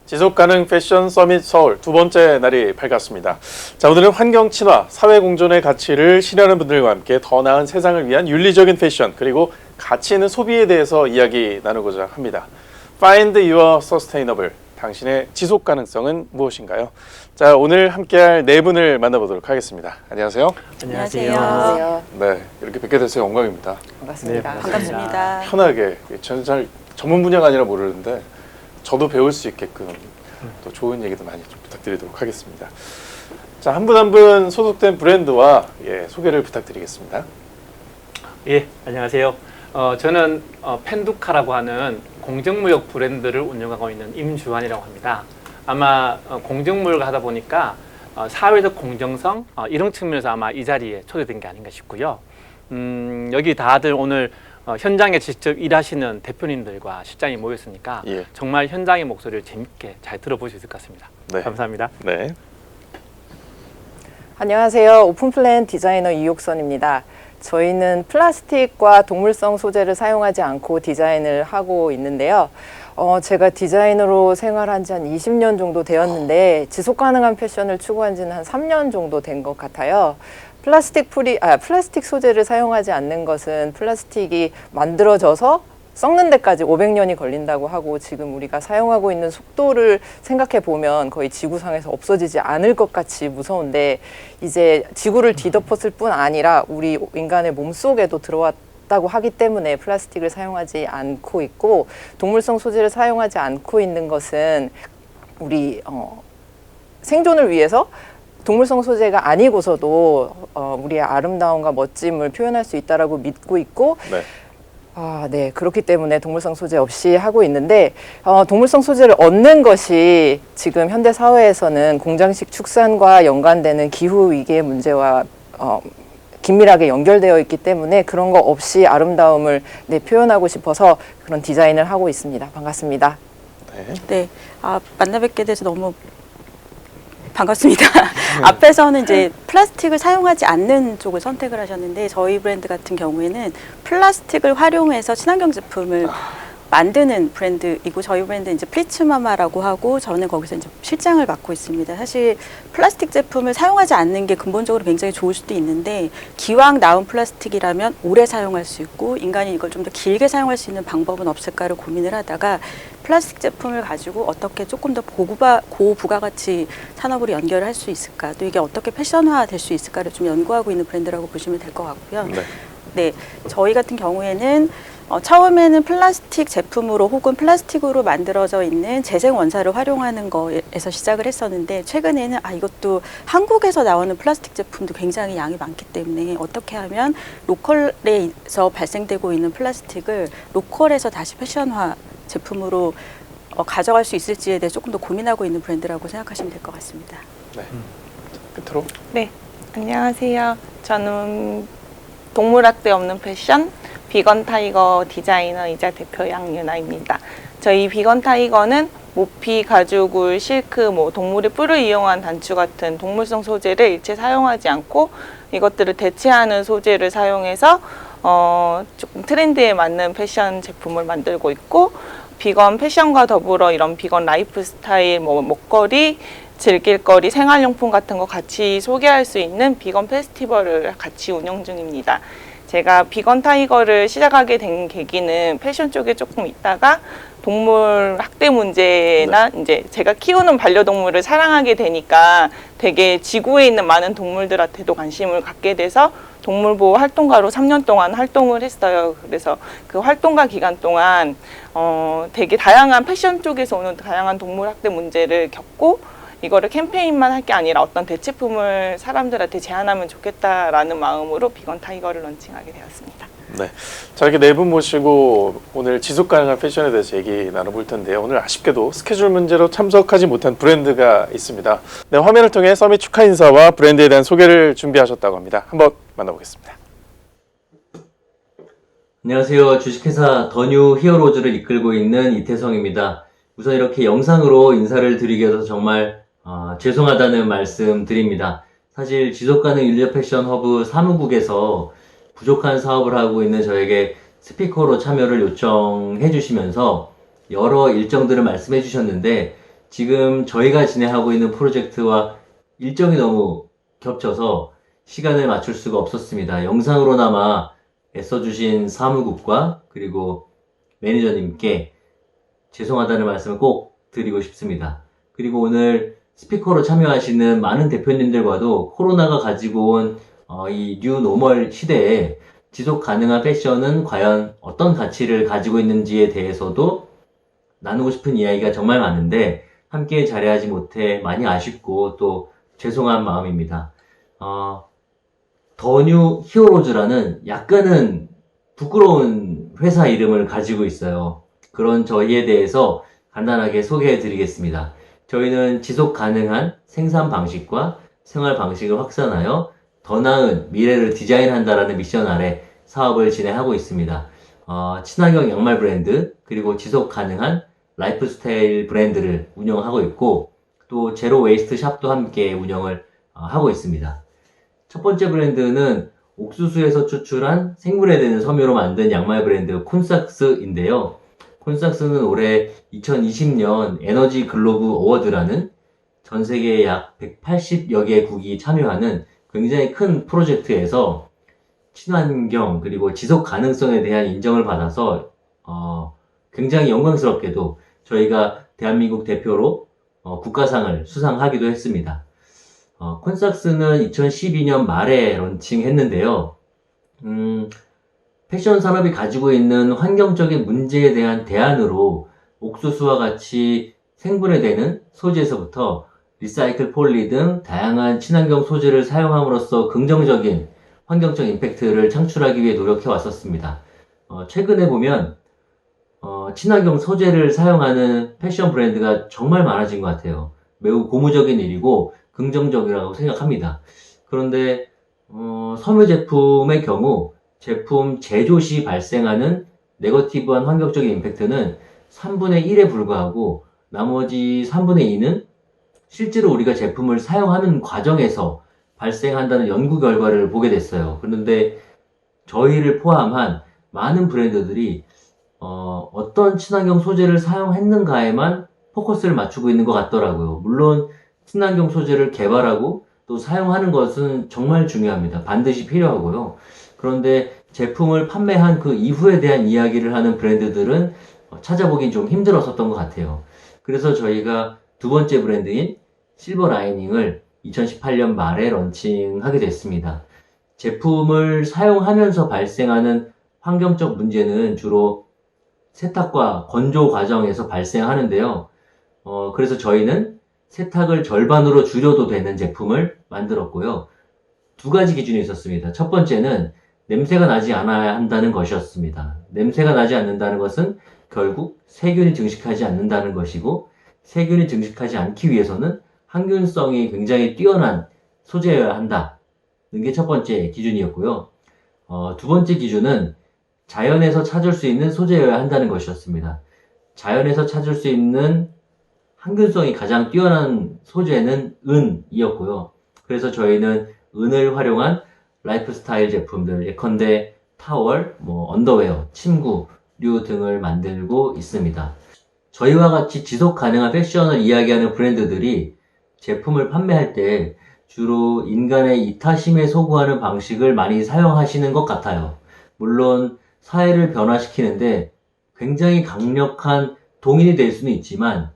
지속가능 패션 서밋 서울 두 번째 날이 밝았습니다. 자, 오늘은 환경 친화, 사회 공존의 가치를 실현하는 분들과 함께 더 나은 세상을 위한 윤리적인 패션 그리고 가치 있는 소비에 대해서 이야기 나누고자 합니다. Find your sustainable. 당신의 지속 가능성은 무엇인가요? 자, 오늘 함께할 네 분을 만나보도록 하겠습니다. 안녕하세요. 안녕하세요. 네, 이렇게 뵙게 돼서 영광입니다. 반갑습니다. 네, 반갑습니다. 편하게, 저는 잘 전문 분야가 아니라 모르는데 저도 배울 수 있게끔 또 좋은 얘기도 많이 좀 부탁드리도록 하겠습니다. 자, 한 분 한 분 소속된 브랜드와 소개를 부탁드리겠습니다. 예, 안녕하세요. 저는 펜두카라고 하는 공정무역 브랜드를 운영하고 있는 임주환이라고 합니다. 아마 공정무역을 하다 보니까 사회적 공정성 이런 측면에서 아마 이 자리에 초대된 게 아닌가 싶고요. 여기 다들 오늘 현장에 직접 일하시는 대표님들과 실장이 모였으니까 정말 현장의 목소리를 재밌게 잘 들어볼 수 있을 것 같습니다. 네. 감사합니다. 네. 안녕하세요. 오픈플랜 디자이너 이옥선입니다. 저희는 플라스틱과 동물성 소재를 사용하지 않고 디자인을 하고 있는데요. 제가 디자이너로 생활한 지 한 20년 정도 되었는데 지속 가능한 패션을 추구한 지는 한 3년 정도 된 것 같아요. 플라스틱 소재를 사용하지 않는 것은 플라스틱이 만들어져서 썩는 데까지 500년이 걸린다고 하고 지금 우리가 사용하고 있는 속도를 생각해 보면 거의 지구상에서 없어지지 않을 것 같이 무서운데 이제 지구를 뒤덮었을 뿐 아니라 우리 인간의 몸속에도 들어왔다고 하기 때문에 플라스틱을 사용하지 않고 있고 동물성 소재를 사용하지 않고 있는 것은 우리 생존을 위해서 동물성 소재가 아니고서도 우리의 아름다움과 멋짐을 표현할 수 있다라고 믿고 있고 네. 그렇기 때문에 동물성 소재 없이 하고 있는데 동물성 소재를 얻는 것이 지금 현대 사회에서는 공장식 축산과 연관되는 기후 위기의 문제와 긴밀하게 연결되어 있기 때문에 그런 거 없이 아름다움을 표현하고 싶어서 그런 디자인을 하고 있습니다. 반갑습니다. 네, 만나 뵙게 돼서 너무 반갑습니다. 앞에서는 이제 플라스틱을 사용하지 않는 쪽을 선택을 하셨는데 저희 브랜드 같은 경우에는 플라스틱을 활용해서 친환경 제품을 만드는 브랜드이고 저희 브랜드 이제 플리츠마마라고 하고 저는 거기서 이제 실장을 맡고 있습니다. 사실 플라스틱 제품을 사용하지 않는 게 근본적으로 굉장히 좋을 수도 있는데 기왕 나온 플라스틱이라면 오래 사용할 수 있고 인간이 이걸 좀 더 길게 사용할 수 있는 방법은 없을까를 고민을 하다가 플라스틱 제품을 가지고 어떻게 조금 더 고부가가치 산업으로 연결할 수 있을까 또 이게 어떻게 패션화 될 수 있을까를 좀 연구하고 있는 브랜드라고 보시면 될 것 같고요. 네, 저희 같은 경우에는 처음에는 플라스틱 제품으로 혹은 플라스틱으로 만들어져 있는 재생 원사를 활용하는 거에서 시작을 했었는데 최근에는 이것도 한국에서 나오는 플라스틱 제품도 굉장히 양이 많기 때문에 어떻게 하면 로컬에서 발생되고 있는 플라스틱을 로컬에서 다시 패션화 제품으로 가져갈 수 있을지에 대해 조금 더 고민하고 있는 브랜드라고 생각하시면 될 것 같습니다. 네. 끝으로. 네, 안녕하세요. 저는 동물학대 없는 패션 비건 타이거 디자이너이자 대표 양윤아입니다. 저희 비건 타이거는 모피, 가죽울, 실크, 동물의 뿔을 이용한 단추 같은 동물성 소재를 일체 사용하지 않고 이것들을 대체하는 소재를 사용해서 조금 트렌드에 맞는 패션 제품을 만들고 있고 비건 패션과 더불어 이런 비건 라이프 스타일, 먹거리, 즐길거리, 생활용품 같은 거 같이 소개할 수 있는 비건 페스티벌을 같이 운영 중입니다. 제가 비건 타이거를 시작하게 된 계기는 패션 쪽에 조금 있다가 동물 학대 문제나 이제 제가 키우는 반려동물을 사랑하게 되니까 되게 지구에 있는 많은 동물들한테도 관심을 갖게 돼서 동물보호 활동가로 3년 동안 활동을 했어요. 그래서 그 활동가 기간 동안 되게 다양한 패션 쪽에서 오는 다양한 동물 학대 문제를 겪고 이거를 캠페인만 할 게 아니라 어떤 대체품을 사람들한테 제안하면 좋겠다라는 마음으로 비건 타이거를 런칭하게 되었습니다. 네, 자 이렇게 네 분 모시고 오늘 지속 가능한 패션에 대해서 얘기 나눠볼 텐데요. 오늘 아쉽게도 스케줄 문제로 참석하지 못한 브랜드가 있습니다. 네, 화면을 통해 서밋 축하 인사와 브랜드에 대한 소개를 준비하셨다고 합니다. 한번 만나보겠습니다. 안녕하세요. 주식회사 더뉴 히어로즈를 이끌고 있는 이태성입니다. 우선 이렇게 영상으로 인사를 드리게 돼서 정말 죄송하다는 말씀 드립니다. 사실 지속가능 윤리적 패션 허브 사무국에서 부족한 사업을 하고 있는 저에게 스피커로 참여를 요청해 주시면서 여러 일정들을 말씀해 주셨는데 지금 저희가 진행하고 있는 프로젝트와 일정이 너무 겹쳐서 시간을 맞출 수가 없었습니다. 영상으로나마 애써주신 사무국과 그리고 매니저님께 죄송하다는 말씀을 꼭 드리고 싶습니다. 그리고 오늘 스피커로 참여하시는 많은 대표님들과도 코로나가 가지고 온 이 뉴 노멀 시대에 지속 가능한 패션은 과연 어떤 가치를 가지고 있는지에 대해서도 나누고 싶은 이야기가 정말 많은데 함께 자리하지 못해 많이 아쉽고 또 죄송한 마음입니다. 더 뉴 히어로즈라는 약간은 부끄러운 회사 이름을 가지고 있어요. 그런 저희에 대해서 간단하게 소개해 드리겠습니다. 저희는 지속 가능한 생산 방식과 생활 방식을 확산하여 더 나은 미래를 디자인한다라는 미션 아래 사업을 진행하고 있습니다. 친환경 양말 브랜드, 그리고 지속 가능한 라이프 스타일 브랜드를 운영하고 있고, 또 제로 웨이스트 샵도 함께 운영을 하고 있습니다. 첫 번째 브랜드는 옥수수에서 추출한 생물에 대는 섬유로 만든 양말 브랜드 콘삭스인데요. 콘삭스는 올해 2020년 에너지 글로브 어워드라는 전 세계 약 180여 개국이 참여하는 굉장히 큰 프로젝트에서 친환경 그리고 지속 가능성에 대한 인정을 받아서 굉장히 영광스럽게도 저희가 대한민국 대표로 국가상을 수상하기도 했습니다. 콘삭스는 2012년 말에 런칭했는데요. 패션 산업이 가지고 있는 환경적인 문제에 대한 대안으로 옥수수와 같이 생분해되는 소재에서부터 리사이클 폴리 등 다양한 친환경 소재를 사용함으로써 긍정적인 환경적 임팩트를 창출하기 위해 노력해 왔었습니다. 최근에 보면 친환경 소재를 사용하는 패션 브랜드가 정말 많아진 것 같아요. 매우 고무적인 일이고 긍정적이라고 생각합니다. 그런데 섬유 제품의 경우 제품 제조 시 발생하는 네거티브한 환경적인 임팩트는 3분의 1에 불과하고 나머지 3분의 2는 실제로 우리가 제품을 사용하는 과정에서 발생한다는 연구 결과를 보게 됐어요. 그런데 저희를 포함한 많은 브랜드들이 어떤 친환경 소재를 사용했는가에만 포커스를 맞추고 있는 것 같더라고요. 물론 친환경 소재를 개발하고 또 사용하는 것은 정말 중요합니다. 반드시 필요하고요. 그런데 제품을 판매한 그 이후에 대한 이야기를 하는 브랜드들은 찾아보긴 좀 힘들었었던 것 같아요. 그래서 저희가 두 번째 브랜드인 실버 라이닝을 2018년 말에 런칭하게 됐습니다. 제품을 사용하면서 발생하는 환경적 문제는 주로 세탁과 건조 과정에서 발생하는데요. 그래서 저희는 세탁을 절반으로 줄여도 되는 제품을 만들었고요. 두 가지 기준이 있었습니다. 첫 번째는 냄새가 나지 않아야 한다는 것이었습니다. 냄새가 나지 않는다는 것은 결국 세균이 증식하지 않는다는 것이고, 세균이 증식하지 않기 위해서는 항균성이 굉장히 뛰어난 소재여야 한다는 게 첫 번째 기준이었고요. 두 번째 기준은 자연에서 찾을 수 있는 소재여야 한다는 것이었습니다. 자연에서 찾을 수 있는 항균성이 가장 뛰어난 소재는 은이었고요. 그래서 저희는 은을 활용한 라이프 스타일 제품들, 예컨대 타월, 언더웨어, 침구류 등을 만들고 있습니다. 저희와 같이 지속 가능한 패션을 이야기하는 브랜드들이 제품을 판매할 때 주로 인간의 이타심에 소구하는 방식을 많이 사용하시는 것 같아요. 물론 사회를 변화시키는데 굉장히 강력한 동인이 될 수는 있지만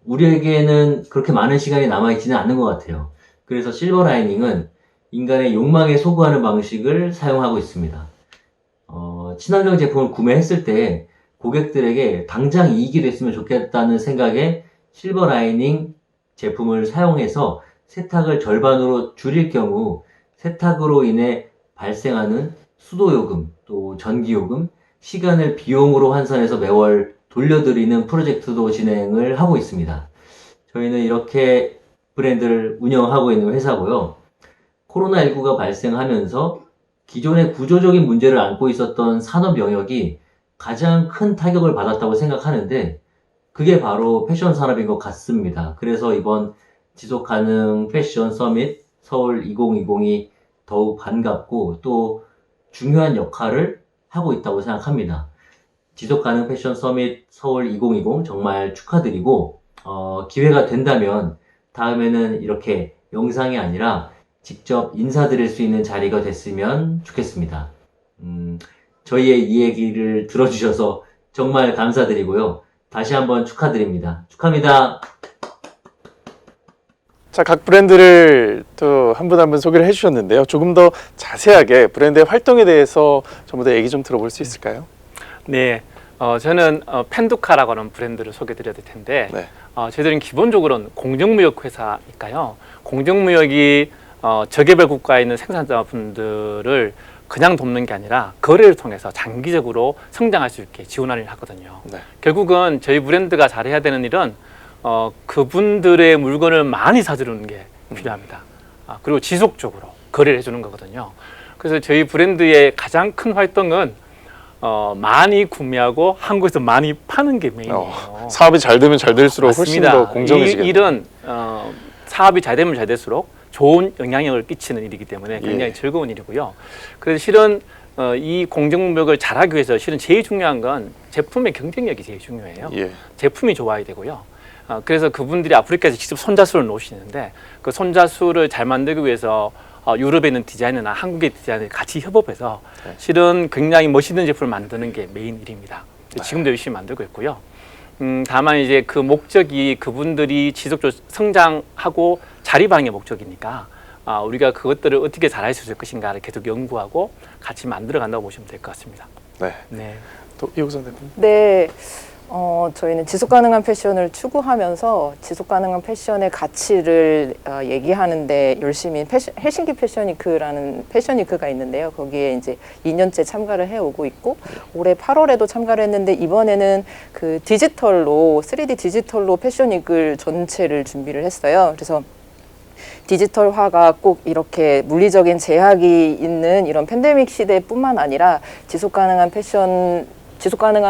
우리에게는 그렇게 많은 시간이 남아있지는 않는 것 같아요. 그래서 실버 라이닝은 인간의 욕망에 소구하는 방식을 사용하고 있습니다. 친환경 제품을 구매했을 때 고객들에게 당장 이익이 됐으면 좋겠다는 생각에 실버 라이닝 제품을 사용해서 세탁을 절반으로 줄일 경우 세탁으로 인해 발생하는 수도요금, 또 전기요금, 시간을 비용으로 환산해서 매월 돌려드리는 프로젝트도 진행을 하고 있습니다. 저희는 이렇게 브랜드를 운영하고 있는 회사고요. 코로나19가 발생하면서 기존의 구조적인 문제를 안고 있었던 산업 영역이 가장 큰 타격을 받았다고 생각하는데 그게 바로 패션 산업인 것 같습니다. 그래서 이번 지속가능 패션 서밋 서울 2020이 더욱 반갑고 또 중요한 역할을 하고 있다고 생각합니다. 지속가능 패션 서밋 서울 2020 정말 축하드리고 기회가 된다면 다음에는 이렇게 영상이 아니라 직접 인사드릴 수 있는 자리가 됐으면 좋겠습니다. 저희의 이 얘기를 들어주셔서 정말 감사드리고요. 다시 한번 축하드립니다. 축하합니다. 자, 각 브랜드를 또 한 분 한 분 소개를 해주셨는데요. 조금 더 자세하게 브랜드의 활동에 대해서 전부 다 얘기 좀 들어볼 수 있을까요? 네, 저는 펜두카라고 하는 브랜드를 소개드려야 될 텐데 네. 저희들은 기본적으로는 공정무역 회사니까요. 공정무역이 저개발 국가에 있는 생산자분들을 그냥 돕는 게 아니라 거래를 통해서 장기적으로 성장할 수 있게 지원하는 일을 하거든요. 네. 결국은 저희 브랜드가 잘해야 되는 일은 그분들의 물건을 많이 사주는 게 필요합니다. 그리고 지속적으로 거래를 해주는 거거든요. 그래서 저희 브랜드의 가장 큰 활동은 많이 구매하고 한국에서 많이 파는 게 메인이에요. 사업이 잘 되면 잘 될수록 훨씬 맞습니다. 더 공정해지겠네요. 이 일은 사업이 잘 되면 잘 될수록 좋은 영향력을 끼치는 일이기 때문에 굉장히 예. 즐거운 일이고요. 그래서 실은 이 공정무역을 잘하기 위해서 실은 제일 중요한 건 제품의 경쟁력이 제일 중요해요. 예. 제품이 좋아야 되고요. 그래서 그분들이 아프리카에서 직접 손자수를 놓으시는데 그 손자수를 잘 만들기 위해서 유럽에 있는 디자이너나 한국의 디자이너를 같이 협업해서 네. 실은 굉장히 멋있는 제품을 만드는 게 메인 일입니다. 지금도 열심히 만들고 있고요. 다만 이제 그 목적이 그분들이 지속적으로 성장하고 자리방의 목적이니까 우리가 그것들을 어떻게 잘할 수 있을 것인가를 계속 연구하고 같이 만들어 간다고 보시면 될 것 같습니다. 네. 네. 또 이호선 대표님. 네. 저희는 지속가능한 패션을 추구하면서 지속가능한 패션의 가치를 얘기하는데 열심히 헬싱키 패션위크라는 패션위크가 있는데요. 거기에 이제 2년째 참가를 해오고 있고 올해 8월에도 참가를 했는데 이번에는 그 디지털로 3D 디지털로 패션위크를 전체를 준비를 했어요. 그래서 디지털화가 꼭 이렇게 물리적인 제약이 있는 이런 팬데믹 시대뿐만 아니라 지속가능한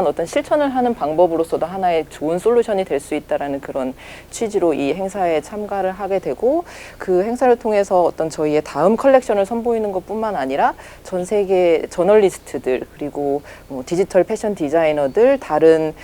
어떤 실천을 하는 방법으로서도 하나의 좋은 솔루션이 될 수 있다라는 그런 취지로 이 행사에 참가를 하게 되고 그 행사를 통해서 어떤 저희의 다음 컬렉션을 선보이는 것뿐만 아니라 전 세계 저널리스트들 그리고 뭐 디지털 패션 디자이너들 다른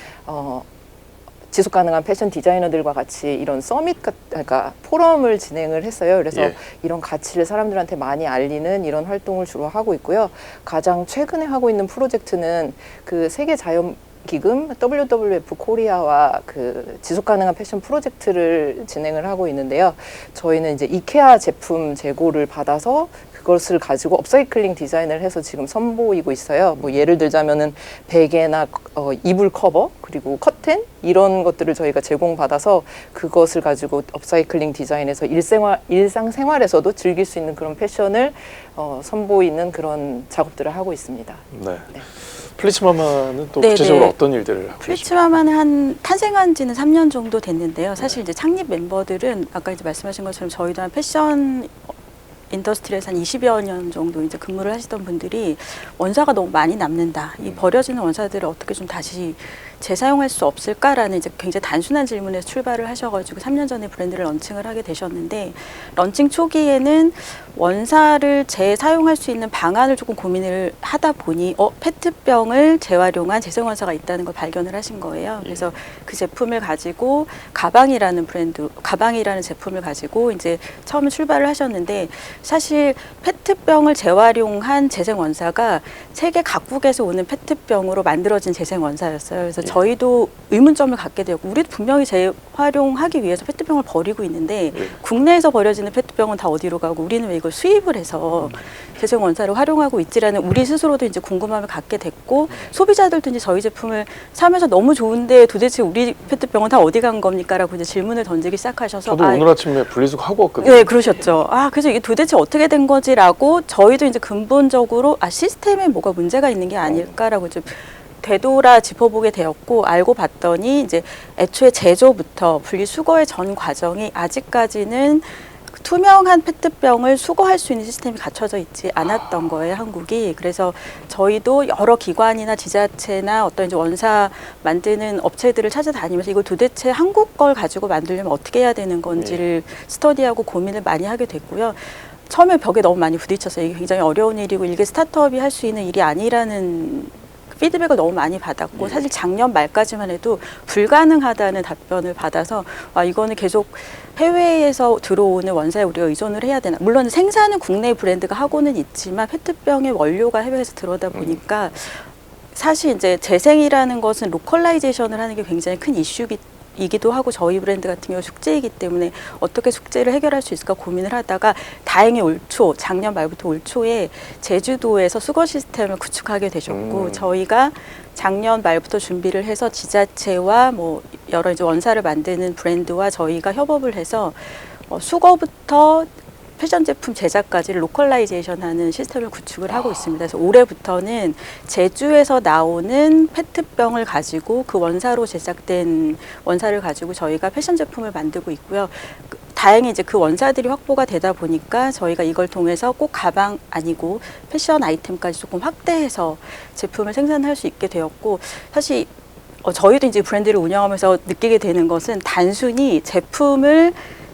지속가능한 패션 디자이너들과 같이 이런 서밋, 그러니까 포럼을 진행을 했어요. 그래서 예. 이런 가치를 사람들한테 많이 알리는 이런 활동을 주로 하고 있고요. 가장 최근에 하고 있는 프로젝트는 그 세계 자연 기금 WWF 코리아와 그 지속가능한 패션 프로젝트를 진행을 하고 있는데요. 저희는 이제 이케아 제품 재고를 받아서 그것을 가지고 업사이클링 디자인을 해서 지금 선보이고 있어요. 뭐 예를 들자면은 베개나 이불 커버 그리고 커튼 이런 것들을 저희가 제공받아서 그것을 가지고 업사이클링 디자인해서 일상생활에서도 즐길 수 있는 그런 패션을 선보이는 그런 작업들을 하고 있습니다. 네. 플리츠마마는 또 네, 구체적으로 네. 어떤 일들을 하고 계십니까? 플리츠마마는 탄생한 지는 3년 정도 됐는데요. 사실 이제 창립 멤버들은 아까 이제 말씀하신 것처럼 저희도 한 패션 인더스트리에서 한 20여 년 정도 이제 근무를 하시던 분들이 원사가 너무 많이 남는다. 이 버려지는 원사들을 어떻게 좀 다시 재사용할 수 없을까라는 이제 굉장히 단순한 질문에서 출발을 하셔가지고 3년 전에 브랜드를 런칭을 하게 되셨는데 런칭 초기에는 원사를 재사용할 수 있는 방안을 조금 고민을 하다 보니 페트병을 재활용한 재생원사가 있다는 걸 발견을 하신 거예요. 그래서 그 제품을 가지고 가방이라는 제품을 가지고 이제 처음에 출발을 하셨는데 사실 페트병을 재활용한 재생원사가 세계 각국에서 오는 페트병으로 만들어진 재생원사였어요. 그래서 저희도 의문점을 갖게 되었고 우리도 분명히 재활용하기 위해서 페트병을 버리고 있는데 국내에서 버려지는 페트병은 다 어디로 가고 우리는 왜 이걸 수입을 해서 재생원사를 활용하고 있지라는 우리 스스로도 이제 궁금함을 갖게 됐고 소비자들도 이제 저희 제품을 사면서 너무 좋은데 도대체 우리 페트병은 다 어디 간 겁니까? 라고 이제 질문을 던지기 시작하셔서 저도 오늘 아침에 분리수거 하고 왔거든요. 네, 그러셨죠. 그래서 이게 도대체 어떻게 된 거지라고 저희도 이제 근본적으로 시스템에 뭐가 문제가 있는 게 아닐까라고 좀 되돌아 짚어보게 되었고 알고 봤더니 이제 애초에 제조부터 분리수거의 전 과정이 아직까지는 투명한 페트병을 수거할 수 있는 시스템이 갖춰져 있지 않았던 거예요, 한국이. 그래서 저희도 여러 기관이나 지자체나 어떤 이제 원사 만드는 업체들을 찾아다니면서 이걸 도대체 한국 걸 가지고 만들려면 어떻게 해야 되는 건지를 스터디하고 고민을 많이 하게 됐고요. 처음에 벽에 너무 많이 부딪혔어요. 이게 굉장히 어려운 일이고 이게 스타트업이 할 수 있는 일이 아니라는 피드백을 너무 많이 받았고 사실 작년 말까지만 해도 불가능하다는 답변을 받아서 이거는 계속 해외에서 들어오는 원사에 우리가 의존을 해야 되나. 물론 생산은 국내 브랜드가 하고는 있지만 페트병의 원료가 해외에서 들어오다 보니까 사실 이제 재생이라는 것은 로컬라이제이션을 하는 게 굉장히 큰 이슈이기도 하고 저희 브랜드 같은 경우 숙제이기 때문에 어떻게 숙제를 해결할 수 있을까 고민을 하다가 다행히 작년 말부터 올 초에 제주도에서 수거 시스템을 구축하게 되셨고 저희가 작년 말부터 준비를 해서 지자체와 뭐 여러 이제 원사를 만드는 브랜드와 저희가 협업을 해서 수거부터 패션 제품 제작까지 로컬라이제이션 하는 시스템을 구축을 하고 있습니다. 그래서 올해부터는 제주에서 나오는 페트병을 가지고 그 원사로 제작된 원사를 가지고 저희가 패션 제품을 만들고 있고요. 다행히 이제 그 원사들이 확보가 되다 보니까 저희가 이걸 통해서 꼭 가방 아니고 패션 아이템까지 조금 확대해서 제품을 생산할 수 있게 되었고 사실 저희도 이제 브랜드를 운영하면서 느끼게 되는 것은 단순히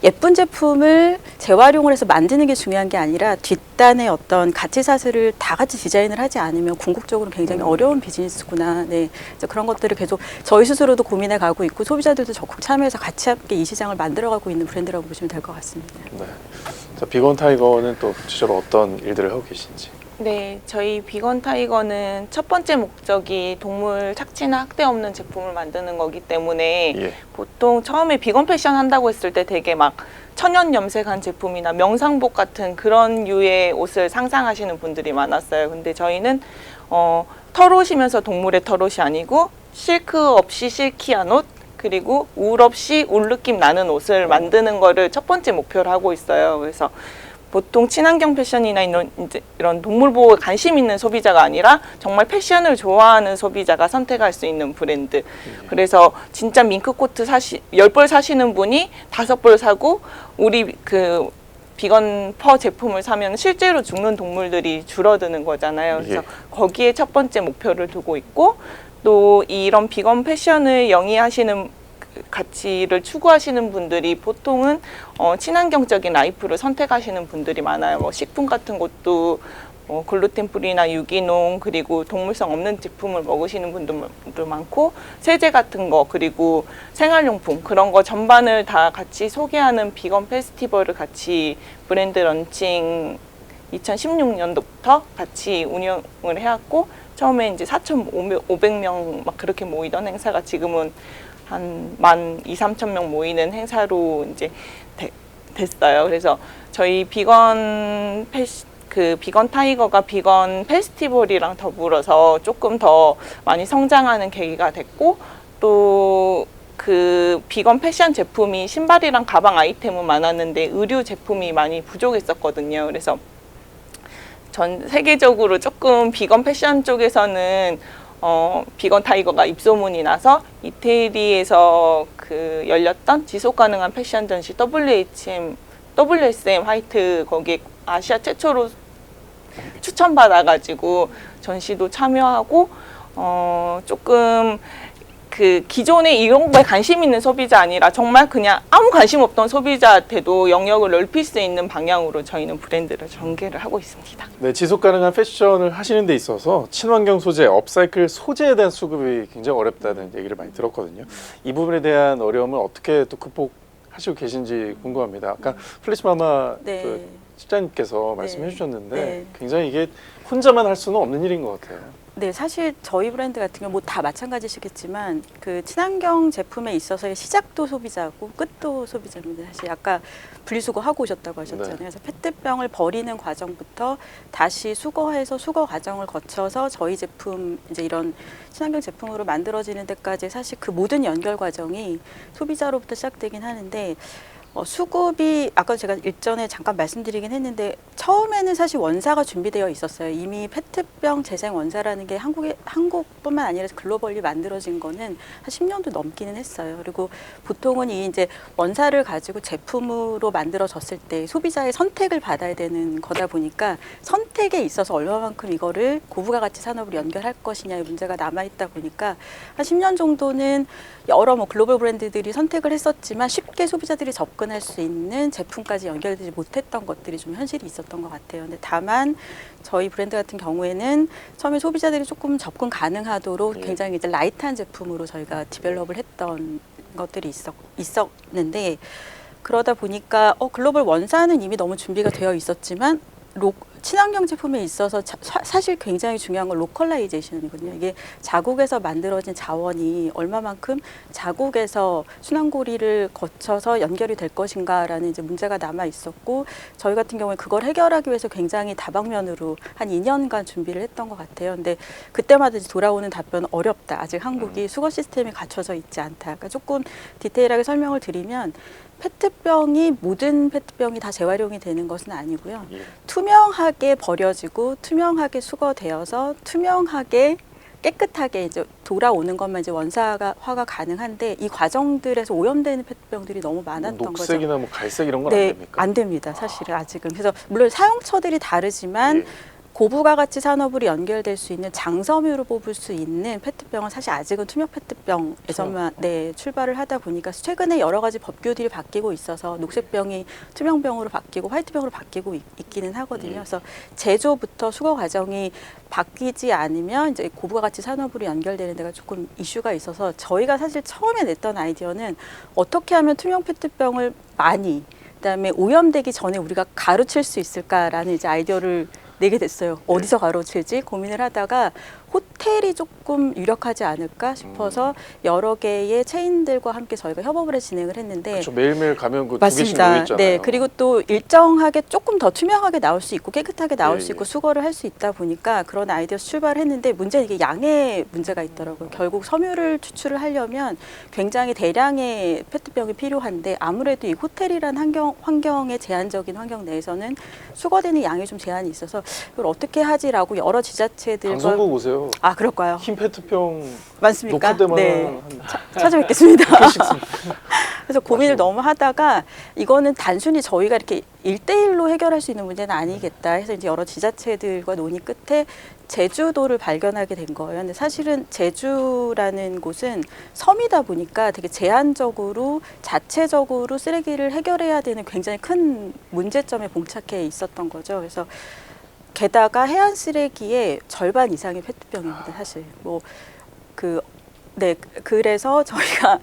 예쁜 제품을 재활용을 해서 만드는 게 중요한 게 아니라 뒷단의 어떤 가치 사슬을 다 같이 디자인을 하지 않으면 궁극적으로 굉장히 어려운 비즈니스구나. 네. 그런 것들을 계속 저희 스스로도 고민해 가고 있고 소비자들도 적극 참여해서 같이 함께 이 시장을 만들어가고 있는 브랜드라고 보시면 될 것 같습니다. 네. 자, 비건 타이거는 또 구체적으로 어떤 일들을 하고 계신지. 네, 저희 비건 타이거는 첫 번째 목적이 동물 착취나 학대 없는 제품을 만드는 거기 때문에 예. 보통 처음에 비건 패션 한다고 했을 때 되게 막 천연 염색한 제품이나 명상복 같은 그런 류의 옷을 상상하시는 분들이 많았어요. 근데 저희는 털옷이면서 동물의 털옷이 아니고 실크 없이 실키한 옷 그리고 울 없이 울 느낌 나는 옷을 만드는 거를 첫 번째 목표로 하고 있어요. 그래서 보통 친환경 패션이나 이런 동물 보호에 관심 있는 소비자가 아니라 정말 패션을 좋아하는 소비자가 선택할 수 있는 브랜드. 그래서 진짜 밍크코트 10벌 사시는 분이 5벌 사고 우리 그 비건 퍼 제품을 사면 실제로 죽는 동물들이 줄어드는 거잖아요. 그래서 거기에 첫 번째 목표를 두고 있고 또 이런 비건 패션을 영위하시는 가치를 추구하시는 분들이 보통은 친환경적인 라이프를 선택하시는 분들이 많아요. 뭐 식품 같은 것도 글루텐 프리나 유기농 그리고 동물성 없는 제품을 먹으시는 분들도 많고 세제 같은 거 그리고 생활용품 그런 거 전반을 다 같이 소개하는 비건 페스티벌을 같이 브랜드 런칭 2016년도부터 같이 운영을 해왔고 처음에 이제 4,500명 막 그렇게 모이던 행사가 지금은 한 12,000~13,000명 모이는 행사로 이제 됐어요. 그래서 저희 비건 타이거가 비건 페스티벌이랑 더불어서 조금 더 많이 성장하는 계기가 됐고 또 그 비건 패션 제품이 신발이랑 가방 아이템은 많았는데 의류 제품이 많이 부족했었거든요. 그래서 전 세계적으로 조금 비건 패션 쪽에서는 비건 타이거가 입소문이 나서 이태리에서 그 열렸던 지속 가능한 패션 전시 WSM 화이트 거기에 아시아 최초로 추천받아가지고 전시도 참여하고 조금 그 기존에 이런 거에 관심 있는 소비자 아니라 정말 그냥 아무 관심 없던 소비자한테도 영역을 넓힐 수 있는 방향으로 저희는 브랜드를 전개를 하고 있습니다. 네, 지속 가능한 패션을 하시는 데 있어서 친환경 소재, 업사이클 소재에 대한 수급이 굉장히 어렵다는 얘기를 많이 들었거든요. 이 부분에 대한 어려움을 어떻게 또 극복하시고 계신지 궁금합니다. 아까 플래시마마 네. 그 실장님께서 말씀해 주셨는데 네. 굉장히 이게 혼자만 할 수는 없는 일인 것 같아요. 네, 사실 저희 브랜드 같은 경우 뭐 다 마찬가지시겠지만 그 친환경 제품에 있어서의 시작도 소비자고 끝도 소비자입니다. 사실 아까 분리수거 하고 오셨다고 하셨잖아요. 네. 그래서 페트병을 버리는 과정부터 다시 수거해서 수거 과정을 거쳐서 저희 제품 이제 이런 친환경 제품으로 만들어지는 데까지 사실 그 모든 연결 과정이 소비자로부터 시작되긴 하는데 수급이 아까 제가 일전에 잠깐 말씀드리긴 했는데 처음에는 사실 원사가 준비되어 있었어요. 이미 페트병 재생 원사라는 게 한국뿐만 아니라 글로벌리 만들어진 거는 한 10년도 넘기는 했어요. 그리고 보통은 이 이제 원사를 가지고 제품으로 만들어졌을 때 소비자의 선택을 받아야 되는 거다 보니까 선택에 있어서 얼마만큼 이거를 고부가 가치 산업으로 연결할 것이냐의 문제가 남아 있다 보니까 한 10년 정도는 여러 글로벌 브랜드들이 선택을 했었지만 쉽게 소비자들이 접근 접근할 수 있는 제품까지 연결되지 못했던 것들이 좀 현실이 있었던 것 같아요. 근데 다만 저희 브랜드 같은 경우에는 처음에 소비자들이 조금 접근 가능하도록 예. 굉장히 이제 라이트한 제품으로 저희가 디벨롭을 했던 것들이 있었는데 그러다 보니까 글로벌 원사는 이미 너무 준비가 되어 있었지만 친환경 제품에 있어서 사실 굉장히 중요한 건 로컬라이제이션이거든요. 이게 자국에서 만들어진 자원이 얼마만큼 자국에서 순환고리를 거쳐서 연결이 될 것인가라는 이제 문제가 남아 있었고 저희 같은 경우에 그걸 해결하기 위해서 굉장히 다방면으로 한 2년간 준비를 했던 것 같아요. 근데 그때마다 이제 돌아오는 답변은 어렵다. 아직 한국이 수거 시스템이 갖춰져 있지 않다. 그러니까 조금 디테일하게 설명을 드리면 페트병이 모든 페트병이 다 재활용이 되는 것은 아니고요. 예. 투명하게 버려지고 투명하게 수거되어서 투명하게 깨끗하게 이제 돌아오는 것만 이제 원사화가 가능한데 이 과정들에서 오염되는 페트병들이 너무 많았던 거죠. 녹색이나 뭐 갈색 이런 건 안 네, 됩니까? 안 됩니다. 사실은 아직은. 그래서 물론 사용처들이 다르지만 예. 고부가 가치 산업으로 연결될 수 있는 장섬유로 뽑을 수 있는 페트병은 사실 아직은 투명 페트병에서만 출발을 하다 보니까 최근에 여러 가지 법규들이 바뀌고 있어서 녹색병이 투명병으로 바뀌고 화이트병으로 바뀌고 있기는 하거든요. 그래서 제조부터 수거 과정이 바뀌지 않으면 이제 고부가 가치 산업으로 연결되는 데가 조금 이슈가 있어서 저희가 사실 처음에 냈던 아이디어는 어떻게 하면 투명 페트병을 많이 그다음에 오염되기 전에 우리가 가로칠 수 있을까라는 이제 아이디어를 내게 됐어요. 어디서 가로칠지 고민을 하다가 호텔이 조금 유력하지 않을까 싶어서 여러 개의 체인들과 함께 저희가 협업을 해서 진행을 했는데 그렇죠. 매일매일 가면 그 두 개씩 맞습니다. 놓여 있잖아요. 네, 그리고 또 일정하게 조금 더 투명하게 나올 수 있고 깨끗하게 나올 수 있고 수거를 할 수 있다 보니까 그런 아이디어에서 출발을 했는데 문제는 이게 양의 문제가 있더라고요. 결국 섬유를 추출을 하려면 굉장히 대량의 페트병이 필요한데 아무래도 이 호텔이란 환경의 제한적인 환경 내에서는 수거되는 양이 좀 제한이 있어서 이걸 어떻게 하지라고 여러 지자체들과 방송국 오세요. 아 그럴까요? 흰 페트병 많습니까? 녹화 때마다 네. 한 찾아뵙겠습니다. 개씩 씁니다. 그래서 고민을 너무 하다가 이거는 단순히 저희가 이렇게 1대1로 해결할 수 있는 문제는 아니겠다 해서 이제 여러 지자체들과 논의 끝에 제주도를 발견하게 된 거예요. 근데 사실은 제주라는 곳은 섬이다 보니까 되게 제한적으로 자체적으로 쓰레기를 해결해야 되는 굉장히 큰 문제점에 봉착해 있었던 거죠. 그래서 게다가 해안 쓰레기의 절반 이상이 페트병입니다. 사실 그래서 저희가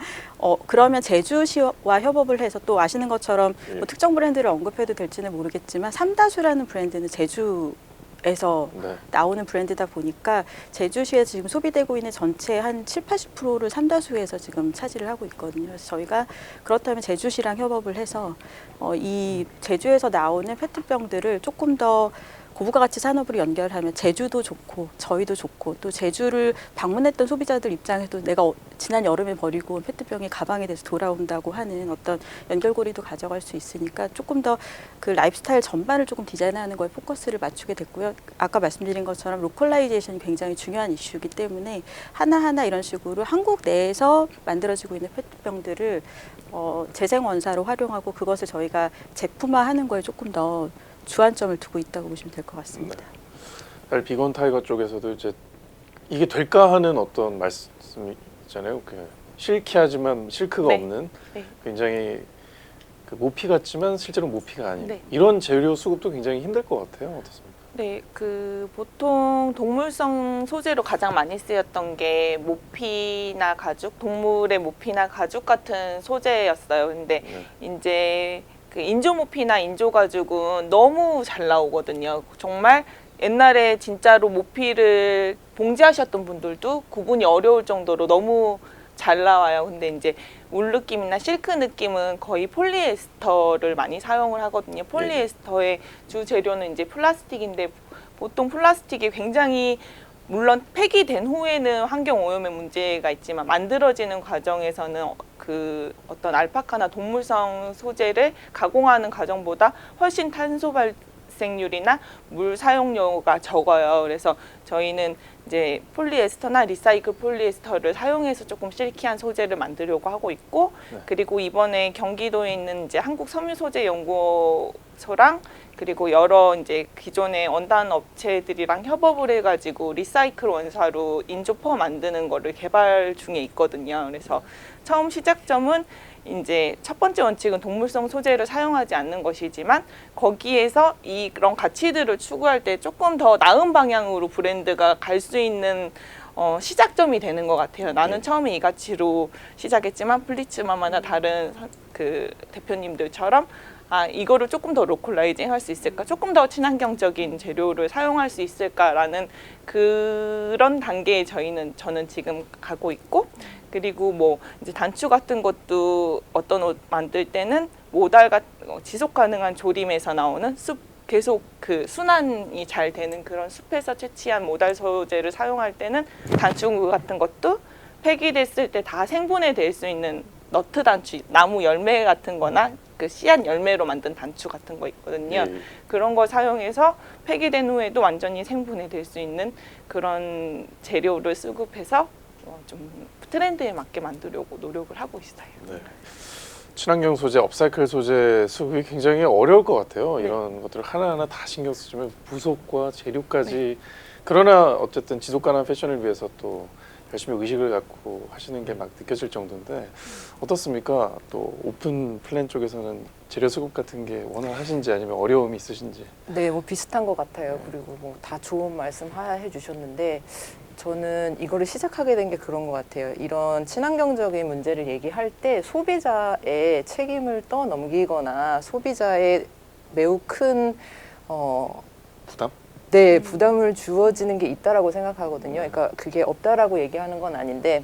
그러면 제주시와 협업을 해서 또 아시는 것처럼 뭐 특정 브랜드를 언급해도 될지는 모르겠지만 삼다수라는 브랜드는 제주에서 나오는 브랜드다 보니까 제주시에 지금 소비되고 있는 전체 한 70~80%를 삼다수에서 지금 차지를 하고 있거든요. 그래서 저희가 그렇다면 제주시랑 협업을 해서 이 제주에서 나오는 페트병들을 조금 더 고부가 가치 산업으로 연결하면 제주도 좋고 저희도 좋고 또 제주를 방문했던 소비자들 입장에도 내가 지난 여름에 버리고 온 페트병이 가방에 대해서 돌아온다고 하는 어떤 연결고리도 가져갈 수 있으니까 조금 더 그 라이프스타일 전반을 조금 디자인하는 거에 포커스를 맞추게 됐고요. 아까 말씀드린 것처럼 로컬라이제이션이 굉장히 중요한 이슈이기 때문에 하나하나 이런 식으로 한국 내에서 만들어지고 있는 페트병들을 재생 원사로 활용하고 그것을 저희가 제품화하는 거에 조금 더 주안점을 두고 있다고 보시면 될 것 같습니다. 네. 비건 타이거 쪽에서도 이제 이게 될까 하는 어떤 말씀이 있잖아요. 실키하지만 실크가 없는 굉장히 모피 같지만 실제로 모피가 아닌 이런 재료 수급도 굉장히 힘들 것 같아요. 어떻습니까? 네, 보통 동물성 소재로 가장 많이 쓰였던 게 모피나 가죽, 동물의 모피나 가죽 같은 소재였어요. 근데 이제 인조 모피나 인조 가죽은 너무 잘 나오거든요. 정말 옛날에 진짜로 모피를 봉제하셨던 분들도 구분이 어려울 정도로 너무 잘 나와요. 근데 이제 울 느낌이나 실크 느낌은 거의 폴리에스터를 많이 사용을 하거든요. 폴리에스터의 주 재료는 이제 플라스틱인데 보통 플라스틱이 굉장히 물론 폐기된 후에는 환경 오염의 문제가 있지만 만들어지는 과정에서는 어떤 알파카나 동물성 소재를 가공하는 과정보다 훨씬 탄소 발생률이나 물 사용료가 적어요. 그래서 저희는 이제 폴리에스터나 리사이클 폴리에스터를 사용해서 조금 실키한 소재를 만들려고 하고 있고, 그리고 이번에 경기도에 있는 이제 한국 섬유 소재 연구소랑 그리고 여러 이제 기존의 원단 업체들이랑 협업을 해가지고 리사이클 원사로 인조퍼 만드는 거를 개발 중에 있거든요. 그래서 처음 시작점은 이제 첫 번째 원칙은 동물성 소재를 사용하지 않는 것이지만 거기에서 이런 가치들을 추구할 때 조금 더 나은 방향으로 브랜드가 갈 수 있는 시작점이 되는 것 같아요. 나는 처음에 이 가치로 시작했지만 플리츠마마나 다른 그 대표님들처럼 이거를 조금 더 로컬라이징 할 수 있을까? 조금 더 친환경적인 재료를 사용할 수 있을까라는 그런 단계에 저는 지금 가고 있고, 그리고 뭐 이제 단추 같은 것도 어떤 옷 만들 때는 지속 가능한 조림에서 나오는 계속 그 순환이 잘 되는 그런 숲에서 채취한 모달 소재를 사용할 때는 단추 같은 것도 폐기됐을 때 다 생분해될 수 있는 너트 단추, 나무 열매 같은 거나 그 씨앗 열매로 만든 단추 같은 거 있거든요. 그런 걸 사용해서 폐기된 후에도 완전히 생분해될 수 있는 그런 재료를 수급해서 좀 트렌드에 맞게 만들려고 노력을 하고 있어요. 네. 친환경 소재, 업사이클 소재 수급이 굉장히 어려울 것 같아요. 네. 이런 것들을 하나하나 다 신경 쓰시면 부속과 재료까지. 그러나 어쨌든 지속 가능한 패션을 위해서 또 열심히 의식을 갖고 하시는 게 막 느껴질 정도인데 어떻습니까? 또 오픈 플랜 쪽에서는 재료 수급 같은 게 원활하신지 아니면 어려움이 있으신지. 네, 뭐 비슷한 것 같아요. 그리고 뭐 다 좋은 말씀 해주셨는데 저는 이거를 시작하게 된 게 그런 것 같아요. 이런 친환경적인 문제를 얘기할 때 소비자의 책임을 떠넘기거나 소비자의 매우 큰 부담? 네, 부담을 주어지는 게 있다라고 생각하거든요. 그러니까 그게 없다라고 얘기하는 건 아닌데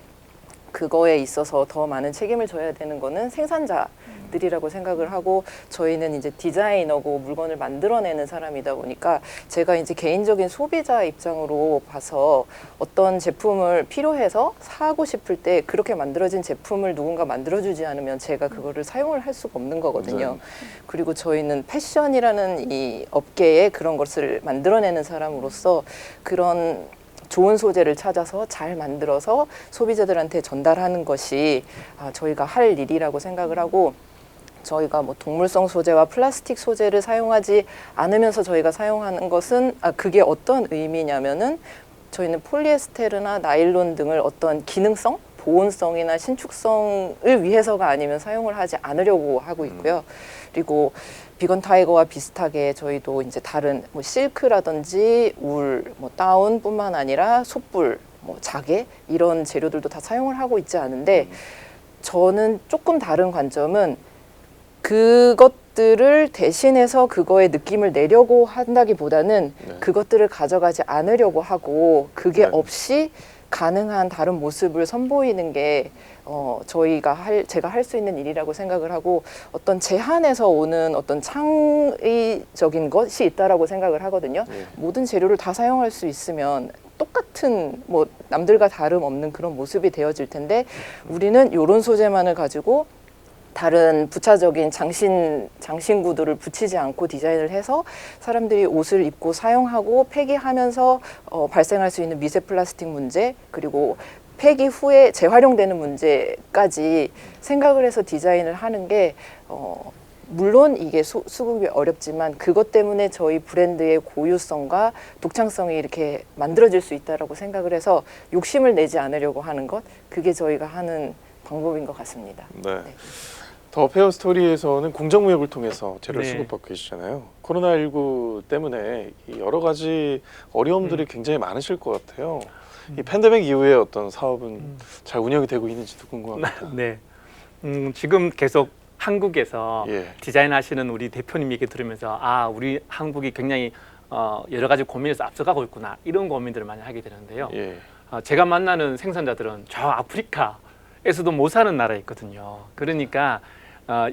그거에 있어서 더 많은 책임을 져야 되는 거는 생산자들이라고 생각을 하고 저희는 이제 디자이너고 물건을 만들어내는 사람이다 보니까 제가 이제 개인적인 소비자 입장으로 봐서 어떤 제품을 필요해서 사고 싶을 때 그렇게 만들어진 제품을 누군가 만들어주지 않으면 제가 그거를 사용을 할 수가 없는 거거든요. 그리고 저희는 패션이라는 이 업계에 그런 것을 만들어내는 사람으로서 그런 좋은 소재를 찾아서 잘 만들어서 소비자들한테 전달하는 것이 저희가 할 일이라고 생각을 하고 저희가 뭐 동물성 소재와 플라스틱 소재를 사용하지 않으면서 저희가 사용하는 것은 그게 어떤 의미냐면은 저희는 폴리에스테르나 나일론 등을 어떤 기능성, 보온성이나 신축성을 위해서가 아니면 사용을 하지 않으려고 하고 있고요. 그리고 비건 타이거와 비슷하게 저희도 이제 다른 뭐 실크라든지 울, 뭐 다운뿐만 아니라 솥불, 뭐 자개 이런 재료들도 다 사용을 하고 있지 않은데 저는 조금 다른 관점은 그것들을 대신해서 그거의 느낌을 내려고 한다기보다는 그것들을 가져가지 않으려고 하고 그게 없이 가능한 다른 모습을 선보이는 게 제가 할 수 있는 일이라고 생각을 하고 어떤 제한에서 오는 어떤 창의적인 것이 있다라고 생각을 하거든요. 모든 재료를 다 사용할 수 있으면 똑같은 뭐 남들과 다름없는 그런 모습이 되어질 텐데 우리는 이런 소재만을 가지고 다른 부차적인 장신 구두를 붙이지 않고 디자인을 해서 사람들이 옷을 입고 사용하고 폐기하면서 발생할 수 있는 미세 플라스틱 문제 그리고 폐기 후에 재활용되는 문제까지 생각을 해서 디자인을 하는 게 물론 이게 수급이 어렵지만 그것 때문에 저희 브랜드의 고유성과 독창성이 이렇게 만들어질 수 있다라고 생각을 해서 욕심을 내지 않으려고 하는 것 그게 저희가 하는 방법인 것 같습니다. 네. 더 페어 스토리에서는 공정무역을 통해서 재료를 네. 수급받고 계시잖아요. 코로나19 때문에 이 여러 가지 어려움들이 굉장히 많으실 것 같아요. 이 팬데믹 이후에 어떤 사업은 잘 운영이 되고 있는지도 궁금합니다. 네. 지금 계속 한국에서 디자인하시는 우리 대표님 얘기 들으면서 우리 한국이 굉장히 여러 가지 고민에서 앞서가고 있구나 이런 고민들을 많이 하게 되는데요. 제가 만나는 생산자들은 저 아프리카에서도 못 사는 나라에 있거든요. 그러니까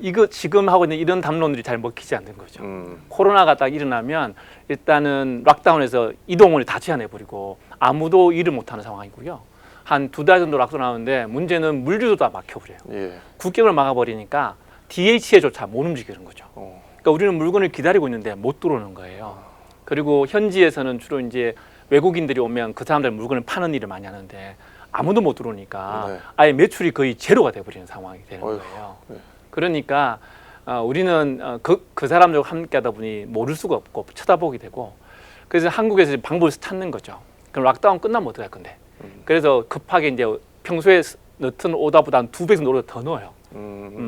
이거 지금 하고 있는 이런 담론들이 잘 먹히지 않는 거죠. 코로나가 딱 일어나면 일단은 락다운에서 이동을 다 제한해버리고 아무도 일을 못하는 상황이고요. 한 2달 정도 락다운하는데 문제는 물류도 다 막혀버려요. 국경을 막아버리니까 DH에조차 못 움직이는 거죠. 그러니까 우리는 물건을 기다리고 있는데 못 들어오는 거예요. 그리고 현지에서는 주로 이제 외국인들이 오면 그 사람들 물건을 파는 일을 많이 하는데 아무도 못 들어오니까 아예 매출이 거의 제로가 돼버리는 상황이 되는 거예요. 그러니까 우리는 그 사람들과 함께 하다 보니 모를 수가 없고 쳐다보게 되고 그래서 한국에서 방법을 찾는 거죠. 그럼 락다운 끝나면 어떡할 건데. 그래서 급하게 이제 평소에 넣던 오다보다 한 2배 정도 더 넣어요.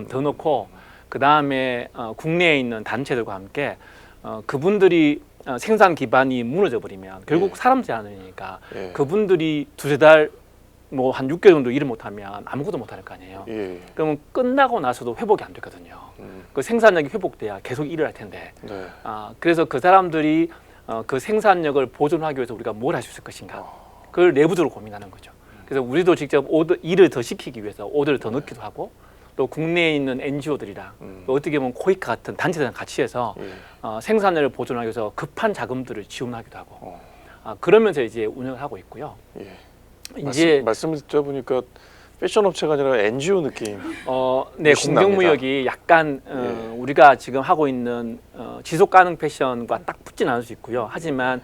더 넣고 그 다음에 국내에 있는 단체들과 함께 그분들이 생산 기반이 무너져 버리면 결국 예. 사람 제한이니까 예. 그분들이 두세 달 뭐 한 6개월 정도 일을 못하면 아무것도 못할 거 아니에요. 예. 그러면 끝나고 나서도 회복이 안 되거든요. 음. 그 생산력이 회복돼야 계속 일을 할 텐데 네. 그래서 그 사람들이 그 생산력을 보존하기 위해서 우리가 뭘 할 수 있을 것인가 그걸 내부적으로 고민하는 거죠. 그래서 우리도 직접 일을 더 시키기 위해서 오더를 더 넣기도 하고 또 국내에 있는 NGO들이랑 또 어떻게 보면 코이카 같은 단체들이랑 같이 해서 예. 생산력을 보존하기 위해서 급한 자금들을 지원하기도 하고 어. 그러면서 이제 운영을 하고 있고요. 예. 이제 말씀을 들어보니까 패션 업체가 아니라 NGO 느낌. 네, 훨씬 공정무역이 약간 예. 우리가 지금 하고 있는 지속 가능 패션과 딱 붙진 않을 수 있고요. 하지만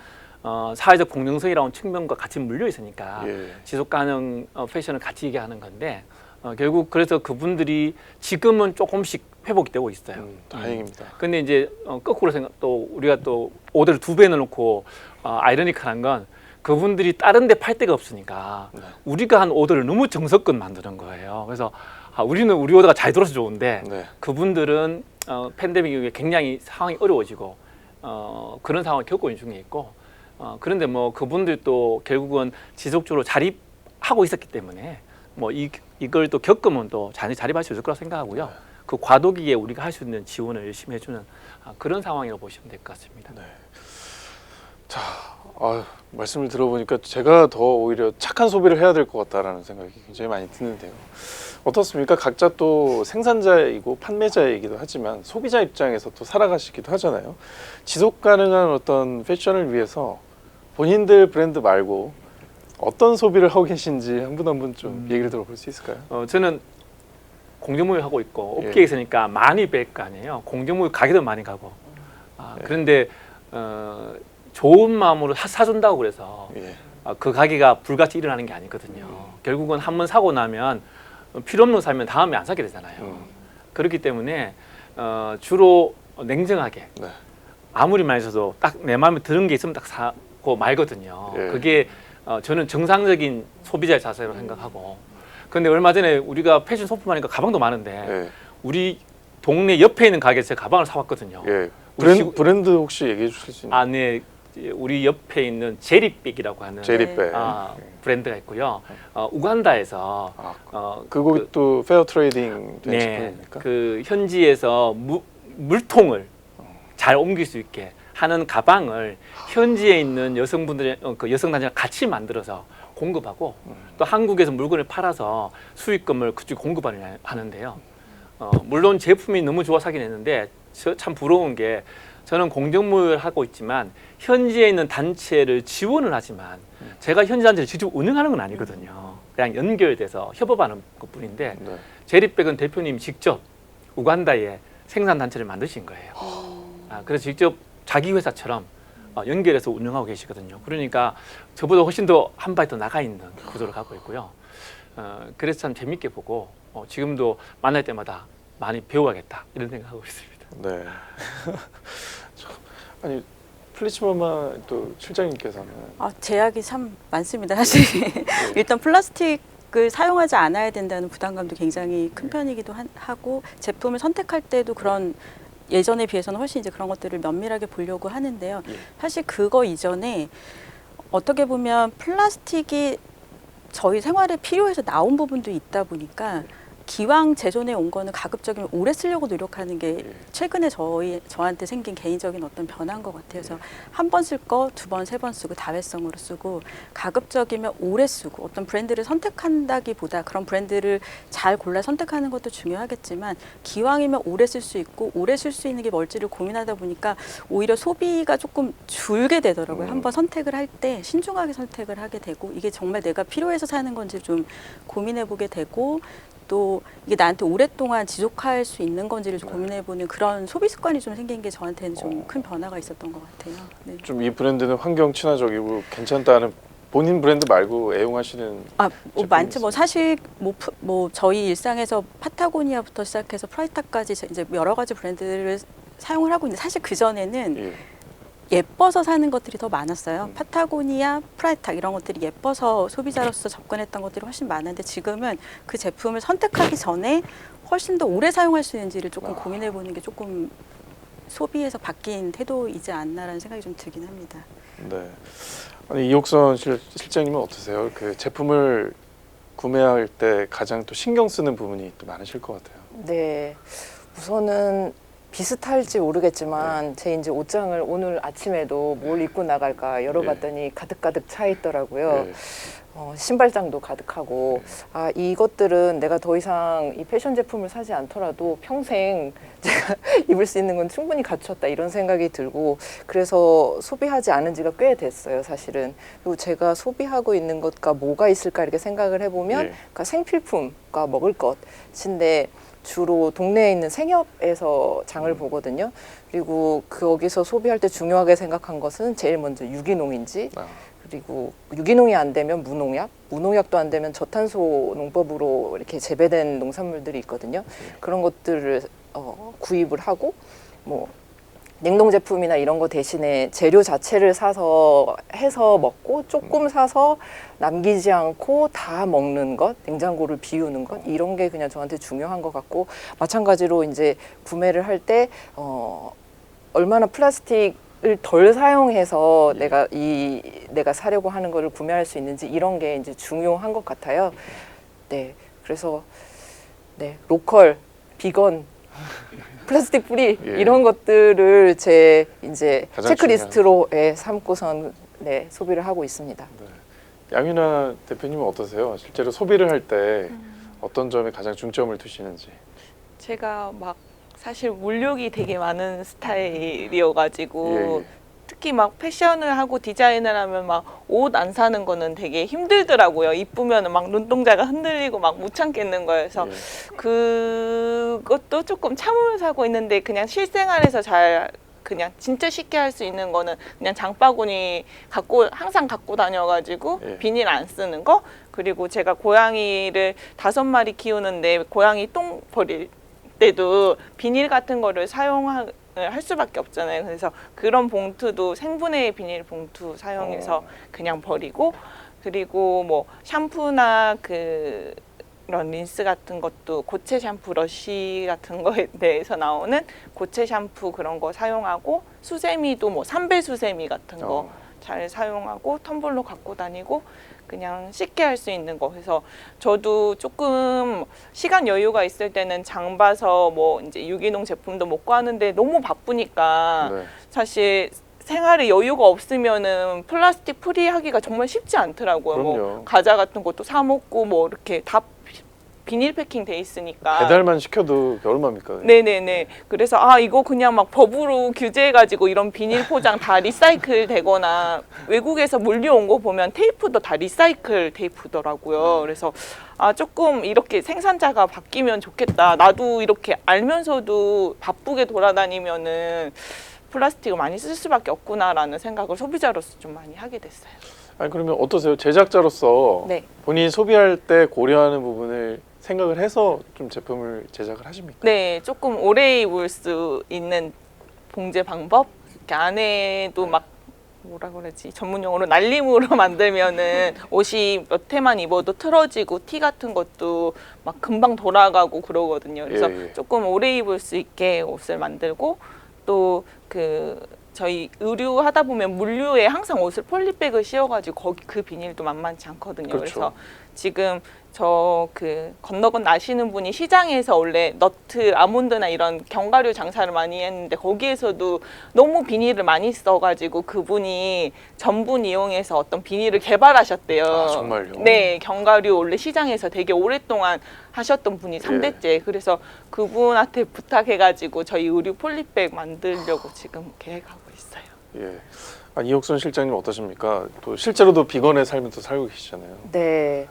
사회적 공정성이라는 측면과 같이 물려 있으니까 예. 지속 가능 패션을 같이 얘기하는 건데 결국 그래서 그분들이 지금은 조금씩 회복이 되고 있어요. 다행입니다. 근데 이제 거꾸로 또 우리가 또 오더를 2배 넣어놓고 아이러니컬한 건 그분들이 다른 데 팔 데가 없으니까 네. 우리가 한 오더를 너무 정석껏 만드는 거예요. 그래서 우리는 우리 오더가 잘 들어서 좋은데 네. 그분들은 팬데믹 이후에 굉장히 상황이 어려워지고 그런 상황을 겪고 있는 중에 있고 그런데 뭐 그분들도 결국은 지속적으로 자립하고 있었기 때문에 뭐 이걸 또 겪으면 또 자립할 수 있을 거라고 생각하고요. 네. 그 과도기에 우리가 할 수 있는 지원을 열심히 해주는 그런 상황이라고 보시면 될 것 같습니다. 네. 자, 말씀을 들어보니까 제가 더 오히려 착한 소비를 해야 될 것 같다라는 생각이 굉장히 많이 드는데요. 어떻습니까? 각자 또 생산자이고 판매자이기도 하지만 소비자 입장에서 또 살아가시기도 하잖아요. 지속 가능한 어떤 패션을 위해서 본인들 브랜드 말고 어떤 소비를 하고 계신지 한 분 한 분 좀 얘기를 들어볼 수 있을까요? 저는 공정무역 하고 있고 예. 업계에 있으니까 많이 뵐 거 아니에요. 공정무역 가게도 많이 가고. 예. 그런데 좋은 마음으로 사준다고 그래서 예. 그 가게가 불같이 일어나는 게 아니거든요. 결국은 한번 사고 나면 필요 없는 거 사면 다음에 안 사게 되잖아요. 그렇기 때문에 주로 냉정하게 네. 아무리 많이 써도 딱 내 마음에 드는 게 있으면 딱 사고 말거든요. 예. 그게 저는 정상적인 소비자의 자세로 생각하고. 근데 얼마 전에 우리가 패션 소품 하니까 가방도 많은데 예. 우리 동네 옆에 있는 가게에서 제가 가방을 사왔거든요. 예. 우리 브랜드 혹시 얘기해 주실 수 있나요? 네, 우리 옆에 있는 제리백이라고 하는 제리백. 브랜드가 있고요. 우간다에서 그거 또 페어 트레이딩 된 네, 제품입니까? 그 현지에서 물통을 잘 옮길 수 있게 하는 가방을 현지에 있는 여성분들, 그 여성 단체랑 같이 만들어서 공급하고 또 한국에서 물건을 팔아서 수익금을 그쪽 공급하는데요. 물론 제품이 너무 좋아서 하긴 했는데 참 부러운 게 저는 공정무역을 하고 있지만 현지에 있는 단체를 지원을 하지만 제가 현지 단체를 직접 운영하는 건 아니거든요. 그냥 연결돼서 협업하는 것뿐인데 네. 제리백은 대표님이 직접 우간다에 생산 단체를 만드신 거예요. 그래서 직접 자기 회사처럼 연결해서 운영하고 계시거든요. 그러니까 저보다 훨씬 더 한 발 더 나가 있는 구조를 갖고 있고요. 그래서 참 재밌게 보고 지금도 만날 때마다 많이 배워야겠다 이런 생각하고 있습니다. 네. 아니 플리츠마마 또 실장님께서는 제약이 참 많습니다. 사실 일단 플라스틱을 사용하지 않아야 된다는 부담감도 굉장히 큰 편이기도 하고 제품을 선택할 때도 그런 예전에 비해서는 훨씬 이제 그런 것들을 면밀하게 보려고 하는데요. 사실 그거 이전에 어떻게 보면 플라스틱이 저희 생활에 필요해서 나온 부분도 있다 보니까 기왕 제존에 온 거는 가급적이면 오래 쓰려고 노력하는 게 최근에 저한테 생긴 개인적인 어떤 변화인 것 같아요. 그래서 한 번 쓸 거, 두 번, 세 번 쓰고 다회성으로 쓰고 가급적이면 오래 쓰고 어떤 브랜드를 선택한다기보다 그런 브랜드를 잘 골라 선택하는 것도 중요하겠지만 기왕이면 오래 쓸 수 있고 오래 쓸 수 있는 게 뭘지를 고민하다 보니까 오히려 소비가 조금 줄게 되더라고요. 한번 선택을 할 때 신중하게 선택을 하게 되고 이게 정말 내가 필요해서 사는 건지 좀 고민해 보게 되고 또 이게 나한테 오랫동안 지속할 수 있는 건지를 좀 고민해보는 그런 소비 습관이 좀 생긴 게 저한테는 좀 큰 변화가 있었던 것 같아요. 네. 좀 이 브랜드는 환경 친화적이고 괜찮다는 본인 브랜드 말고 애용하시는 많죠. 뭐 사실 뭐 저희 일상에서 파타고니아부터 시작해서 프라이타까지 이제 여러 가지 브랜드를 사용을 하고 있는데 사실 그 전에는 예뻐서 사는 것들이 더 많았어요. 파타고니아, 프라이탁 이런 것들이 예뻐서 소비자로서 접근했던 것들이 훨씬 많은데 지금은 그 제품을 선택하기 전에 훨씬 더 오래 사용할 수 있는지를 조금 고민해 보는 게 조금 소비에서 바뀐 태도이지 않나라는 생각이 좀 들긴 합니다. 네. 아니, 이옥선 실장님은 어떠세요? 그 제품을 구매할 때 가장 또 신경 쓰는 부분이 또 많으실 것 같아요. 네. 우선은 비슷할지 모르겠지만 제 이제 옷장을 오늘 아침에도 뭘 입고 나갈까 열어봤더니 가득가득 차 있더라고요. 예. 신발장도 가득하고 아 이것들은 내가 더 이상 이 패션 제품을 사지 않더라도 평생 제가 입을 수 있는 건 충분히 갖췄다 이런 생각이 들고 그래서 소비하지 않은 지가 꽤 됐어요 사실은. 그리고 제가 소비하고 있는 것과 뭐가 있을까 이렇게 생각을 해보면 예. 그러니까 생필품과 먹을 것인데 주로 동네에 있는 생협에서 장을 보거든요. 그리고 거기서 소비할 때 중요하게 생각한 것은 제일 먼저 유기농인지 그리고 유기농이 안 되면 무농약, 무농약도 안 되면 저탄소 농법으로 이렇게 재배된 농산물들이 있거든요. 그런 것들을 구입을 하고 뭐 냉동 제품이나 이런 거 대신에 재료 자체를 사서 해서 먹고 조금 사서 남기지 않고 다 먹는 것, 냉장고를 비우는 것 이런 게 그냥 저한테 중요한 것 같고 마찬가지로 이제 구매를 할 때 얼마나 플라스틱을 덜 사용해서 내가 사려고 하는 거를 구매할 수 있는지 이런 게 이제 중요한 것 같아요. 네, 그래서 네 로컬, 비건, 플라스틱 프리 예. 이런 것들을 제 이제 가장 체크리스트로 삼고선 네, 소비를 하고 있습니다. 네. 양윤아 대표님은 어떠세요? 실제로 소비를 할 때 어떤 점에 가장 중점을 두시는지. 제가 막 사실 물욕이 되게 많은 스타일이어가지고 예. 특히 막 패션을 하고 디자인을 하면 막 옷 안 사는 거는 되게 힘들더라고요. 이쁘면 막 눈동자가 흔들리고 막 못 참겠는 거여서 예. 그것도 조금 참으면 사고 있는데 그냥 실생활에서 잘 그냥 진짜 쉽게 할 수 있는 거는 그냥 장바구니 항상 갖고 다녀가지고 예. 비닐 안 쓰는 거 그리고 제가 고양이를 5마리 키우는데 고양이 똥 버릴 때도 비닐 같은 거를 사용할 수밖에 없잖아요. 그래서 그런 봉투도 생분해 비닐 봉투 사용해서 그냥 버리고 그리고 뭐 샴푸나 그런 린스 같은 것도 고체 샴푸 러쉬 같은 거에 대해서 나오는 고체 샴푸 그런 거 사용하고 수세미도 뭐 삼배 수세미 같은 거 잘 사용하고 텀블러 갖고 다니고 그냥 쉽게 할 수 있는 거. 그래서 저도 조금 시간 여유가 있을 때는 장 봐서 뭐 이제 유기농 제품도 먹고 하는데 너무 바쁘니까 네. 사실 생활에 여유가 없으면은 플라스틱 프리 하기가 정말 쉽지 않더라고요. 그럼요. 뭐 과자 같은 것도 사 먹고 뭐 이렇게 다 비닐 패킹 돼 있으니까 배달만 시켜도 얼마입니까? 네네네. 그래서 이거 그냥 막 법으로 규제해가지고 이런 비닐 포장 다 리사이클 되거나 외국에서 물려온 거 보면 테이프도 다 리사이클 테이프더라고요. 그래서 조금 이렇게 생산자가 바뀌면 좋겠다. 나도 이렇게 알면서도 바쁘게 돌아다니면은 플라스틱을 많이 쓸 수밖에 없구나라는 생각을 소비자로서 좀 많이 하게 됐어요. 아니 그러면 어떠세요? 제작자로서 네. 본인이 소비할 때 고려하는 부분을 생각을 해서 좀 제품을 제작을 하십니까? 네, 조금 오래 입을 수 있는 봉제 방법. 이렇게 안에도 막 뭐라 그러지 전문 용어로 날림으로 만들면은 옷이 몇 해만 입어도 틀어지고 티 같은 것도 막 금방 돌아가고 그러거든요. 그래서 예. 조금 오래 입을 수 있게 옷을 만들고 또 저희 의류 하다 보면 물류에 항상 옷을 폴리백을 씌워가지고 거기 그 비닐도 만만치 않거든요. 그렇죠. 그래서 지금 저 건너건 아시는 분이 시장에서 원래 너트, 아몬드나 이런 견과류 장사를 많이 했는데 거기에서도 너무 비닐을 많이 써가지고 그분이 전분 이용해서 어떤 비닐을 개발하셨대요. 아, 정말요? 네, 견과류 원래 시장에서 되게 오랫동안 하셨던 분이 3대째. 그래서 그분한테 부탁해가지고 저희 의류 폴리백 만들려고 지금 계획하고 있어요. 예. 이옥선 실장님 어떠십니까? 또 실제로도 비건의 삶을 또 살고 계시잖아요. 네.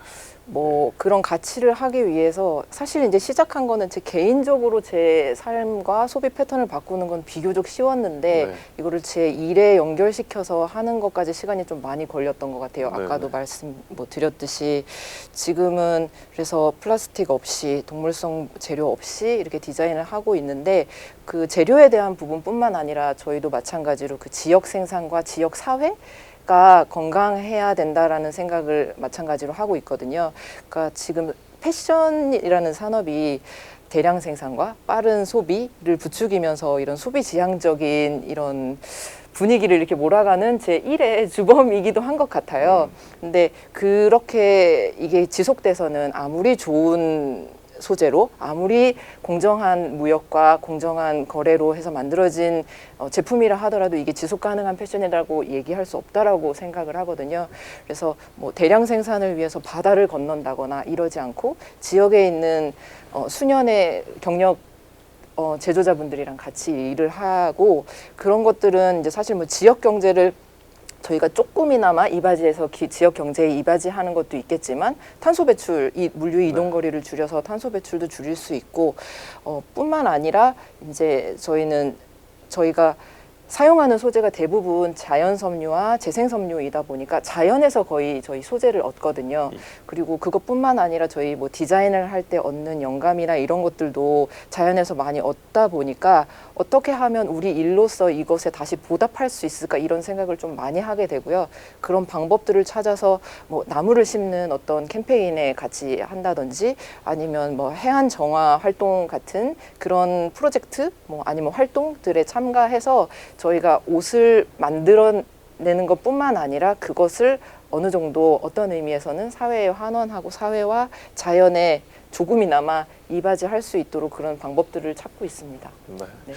뭐 그런 가치를 하기 위해서 사실 이제 시작한 거는 제 개인적으로 제 삶과 소비 패턴을 바꾸는 건 비교적 쉬웠는데 네. 이거를 제 일에 연결시켜서 하는 것까지 시간이 좀 많이 걸렸던 것 같아요. 네, 아까도 네. 말씀 뭐 드렸듯이 지금은 그래서 플라스틱 없이 동물성 재료 없이 이렇게 디자인을 하고 있는데 그 재료에 대한 부분뿐만 아니라 저희도 마찬가지로 그 지역 생산과 지역 사회 가 건강해야 된다라는 생각을 마찬가지로 하고 있거든요. 그러니까 지금 패션이라는 산업이 대량 생산과 빠른 소비를 부추기면서 이런 소비 지향적인 이런 분위기를 이렇게 몰아가는 제1의 주범이기도 한 것 같아요. 근데 그렇게 이게 지속돼서는 아무리 좋은 소재로 아무리 공정한 무역과 공정한 거래로 해서 만들어진 제품이라 하더라도 이게 지속 가능한 패션이라고 얘기할 수 없다라고 생각을 하거든요. 그래서 뭐 대량 생산을 위해서 바다를 건넌다거나 이러지 않고 지역에 있는 수년의 경력 제조자분들이랑 같이 일을 하고 그런 것들은 이제 사실 뭐 지역 경제를 저희가 조금이나마 이바지에서 지역 경제에 이바지하는 것도 있겠지만 탄소 배출, 이 물류 이동 거리를 줄여서 탄소 배출도 줄일 수 있고 뿐만 아니라 이제 저희가 사용하는 소재가 대부분 자연 섬유와 재생 섬유이다 보니까 자연에서 거의 저희 소재를 얻거든요. 그리고 그것뿐만 아니라 저희 뭐 디자인을 할 때 얻는 영감이나 이런 것들도 자연에서 많이 얻다 보니까 어떻게 하면 우리 일로서 이것에 다시 보답할 수 있을까 이런 생각을 좀 많이 하게 되고요. 그런 방법들을 찾아서 뭐 나무를 심는 어떤 캠페인에 같이 한다든지 아니면 뭐 해안 정화 활동 같은 그런 프로젝트 뭐 아니면 활동들에 참가해서 저희가 옷을 만들어내는 것뿐만 아니라 그것을 어느 정도 어떤 의미에서는 사회에 환원하고 사회와 자연에 조금이나마 이바지할 수 있도록 그런 방법들을 찾고 있습니다. 네. 네.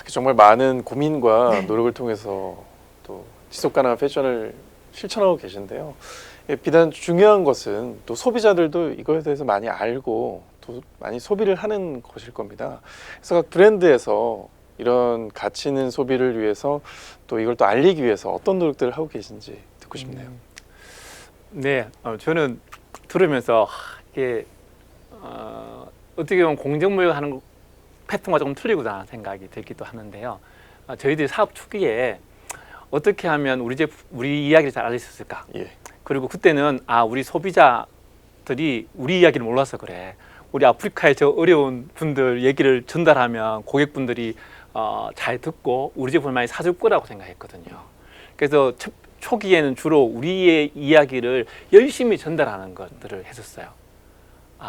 정말 많은 고민과 노력을 통해서 또 지속 가능한 패션을 실천하고 계신데요. 비단 중요한 것은 또 소비자들도 이거에 대해서 많이 알고 또 많이 소비를 하는 것일 겁니다. 그래서 각 브랜드에서 이런 가치 있는 소비를 위해서 또 이걸 또 알리기 위해서 어떤 노력들을 하고 계신지 듣고 싶네요. 네, 저는 들으면서 이게 어떻게 보면 공정무역 하는 패턴과 조금 틀리구나 생각이 들기도 하는데요. 저희들이 사업 초기에 어떻게 하면 우리 이야기를 잘 알릴 수 있을까? 예. 그리고 그때는 우리 소비자들이 우리 이야기를 몰라서 그래. 우리 아프리카의 저 어려운 분들 얘기를 전달하면 고객분들이 잘 듣고 우리 제품을 많이 사줄 거라고 생각했거든요. 그래서 초기에는 주로 우리의 이야기를 열심히 전달하는 것들을 했었어요.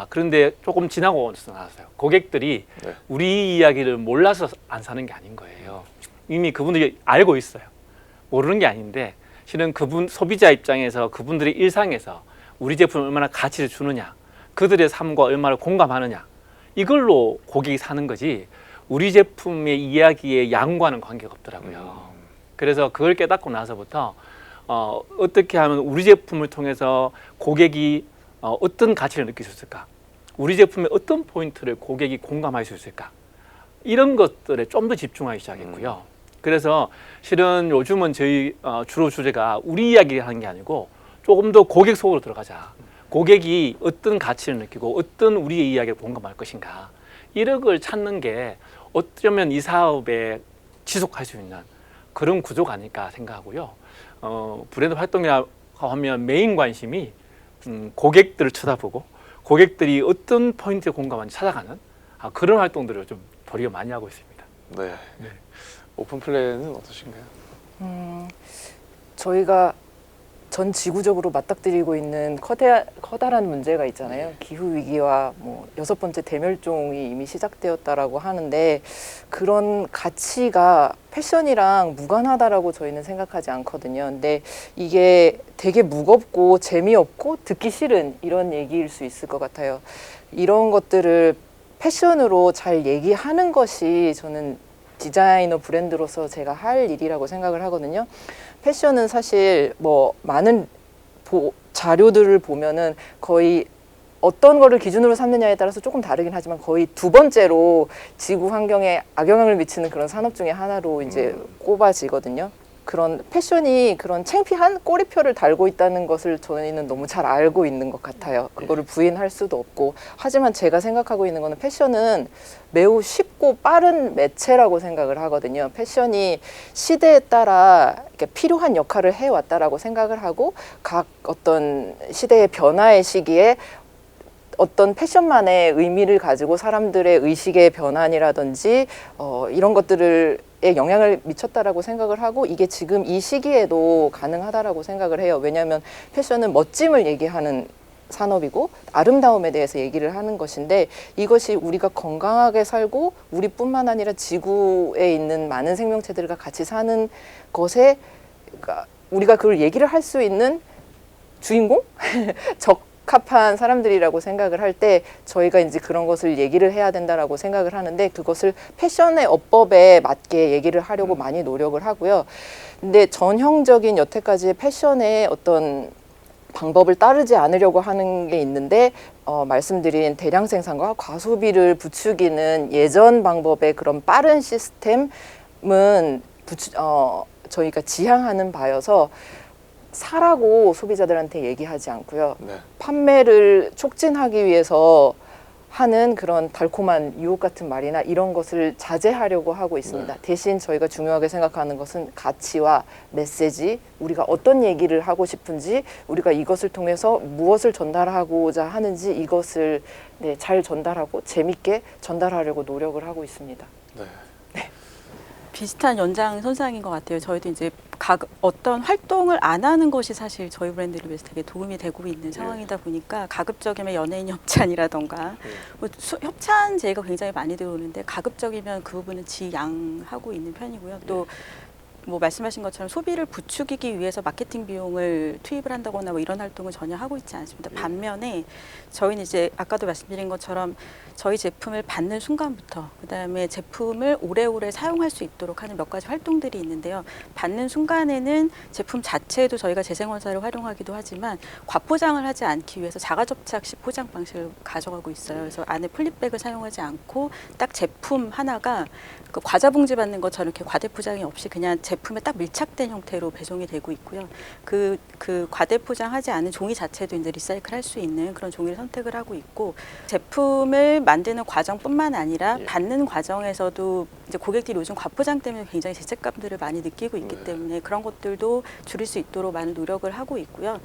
그런데 조금 지나고 나서요. 고객들이 네. 우리 이야기를 몰라서 안 사는 게 아닌 거예요. 이미 그분들이 알고 있어요. 모르는 게 아닌데 실은 소비자 입장에서 그분들의 일상에서 우리 제품을 얼마나 가치를 주느냐, 그들의 삶과 얼마나 공감하느냐, 이걸로 고객이 사는 거지 우리 제품의 이야기의 양과는 관계가 없더라고요. 그래서 그걸 깨닫고 나서부터 어떻게 하면 우리 제품을 통해서 고객이 어떤 가치를 느낄 수 있을까, 우리 제품의 어떤 포인트를 고객이 공감할 수 있을까, 이런 것들에 좀 더 집중하기 시작했고요. 그래서 실은 요즘은 저희 주로 주제가 우리 이야기를 하는 게 아니고 조금 더 고객 속으로 들어가자. 고객이 어떤 가치를 느끼고 어떤 우리의 이야기를 공감할 것인가, 이런 걸 찾는 게 어쩌면 이 사업에 지속할 수 있는 그런 구조가 아닐까 생각하고요. 브랜드 활동이라고 하면 메인 관심이 고객들을 쳐다보고 고객들이 어떤 포인트에 공감하는지 찾아가는 그런 활동들을 좀 도리어 많이 하고 있습니다. 네. 오픈 플랜은 어떠신가요? 저희가 전 지구적으로 맞닥뜨리고 있는 커다란 문제가 있잖아요. 기후 위기와 뭐 6번째 대멸종이 이미 시작되었다라고 하는데 그런 가치가 패션이랑 무관하다라고 저희는 생각하지 않거든요. 근데 이게 되게 무겁고 재미없고 듣기 싫은 이런 얘기일 수 있을 것 같아요. 이런 것들을 패션으로 잘 얘기하는 것이 저는 디자이너 브랜드로서 제가 할 일이라고 생각을 하거든요. 패션은 사실 뭐 많은 자료들을 보면은 거의 어떤 거를 기준으로 삼느냐에 따라서 조금 다르긴 하지만 거의 두 번째로 지구 환경에 악영향을 미치는 그런 산업 중에 하나로 이제 꼽아지거든요. 그런 패션이 그런 창피한 꼬리표를 달고 있다는 것을 저희는 너무 잘 알고 있는 것 같아요. 그거를 부인할 수도 없고. 하지만 제가 생각하고 있는 거는 패션은 매우 쉽고 빠른 매체라고 생각을 하거든요. 패션이 시대에 따라 이렇게 필요한 역할을 해왔다라고 생각을 하고, 각 어떤 시대의 변화의 시기에 어떤 패션만의 의미를 가지고 사람들의 의식의 변환이라든지 이런 것들을 영향을 미쳤다라고 생각을 하고, 이게 지금 이 시기에도 가능하다라고 생각을 해요. 왜냐하면 패션은 멋짐을 얘기하는 산업이고 아름다움에 대해서 얘기를 하는 것인데, 이것이 우리가 건강하게 살고 우리뿐만 아니라 지구에 있는 많은 생명체들과 같이 사는 것에, 그러니까 우리가 그걸 얘기를 할 수 있는 주인공? 적합한 사람들이라고 생각을 할 때 저희가 이제 그런 것을 얘기를 해야 된다라고 생각을 하는데, 그것을 패션의 어법에 맞게 얘기를 하려고 많이 노력을 하고요. 근데 전형적인 여태까지의 패션의 어떤 방법을 따르지 않으려고 하는 게 있는데, 말씀드린 대량 생산과 과소비를 부추기는 예전 방법의 그런 빠른 시스템은 저희가 지향하는 바여서 사라고 소비자들한테 얘기하지 않고요. 네. 판매를 촉진하기 위해서 하는 그런 달콤한 유혹 같은 말이나 이런 것을 자제하려고 하고 있습니다. 네. 대신 저희가 중요하게 생각하는 것은 가치와 메시지, 우리가 어떤 얘기를 하고 싶은지, 우리가 이것을 통해서 무엇을 전달하고자 하는지, 이것을 잘 전달하고 재밌게 전달하려고 노력을 하고 있습니다. 네. 비슷한 연장선상인 것 같아요. 저희도 이제 어떤 활동을 안 하는 것이 사실 저희 브랜드를 위해서 되게 도움이 되고 있는 상황이다 보니까, 가급적이면 연예인 협찬이라던가 뭐 협찬 제의가 굉장히 많이 들어오는데, 가급적이면 그 부분은 지양하고 있는 편이고요. 또 뭐 말씀하신 것처럼 소비를 부추기기 위해서 마케팅 비용을 투입을 한다거나 뭐 이런 활동을 전혀 하고 있지 않습니다. 반면에 저희는 이제 아까도 말씀드린 것처럼 저희 제품을 받는 순간부터 그다음에 제품을 오래오래 사용할 수 있도록 하는 몇 가지 활동들이 있는데요. 받는 순간에는 제품 자체에도 저희가 재생원사를 활용하기도 하지만, 과포장을 하지 않기 위해서 자가접착식 포장 방식을 가져가고 있어요. 그래서 안에 플립백을 사용하지 않고 딱 제품 하나가 그 과자 봉지 받는 것처럼 이렇게 과대포장이 없이 그냥 제품에 딱 밀착된 형태로 배송이 되고 있고요. 그 과대포장하지 않은 종이 자체도 이제 리사이클할 수 있는 그런 종이를 선택을 하고 있고, 제품을 만드는 과정뿐만 아니라 받는 과정에서도 이제 고객들이 요즘 과포장 때문에 굉장히 죄책감들을 많이 느끼고 있기 때문에 그런 것들도 줄일 수 있도록 많은 노력을 하고 있고요.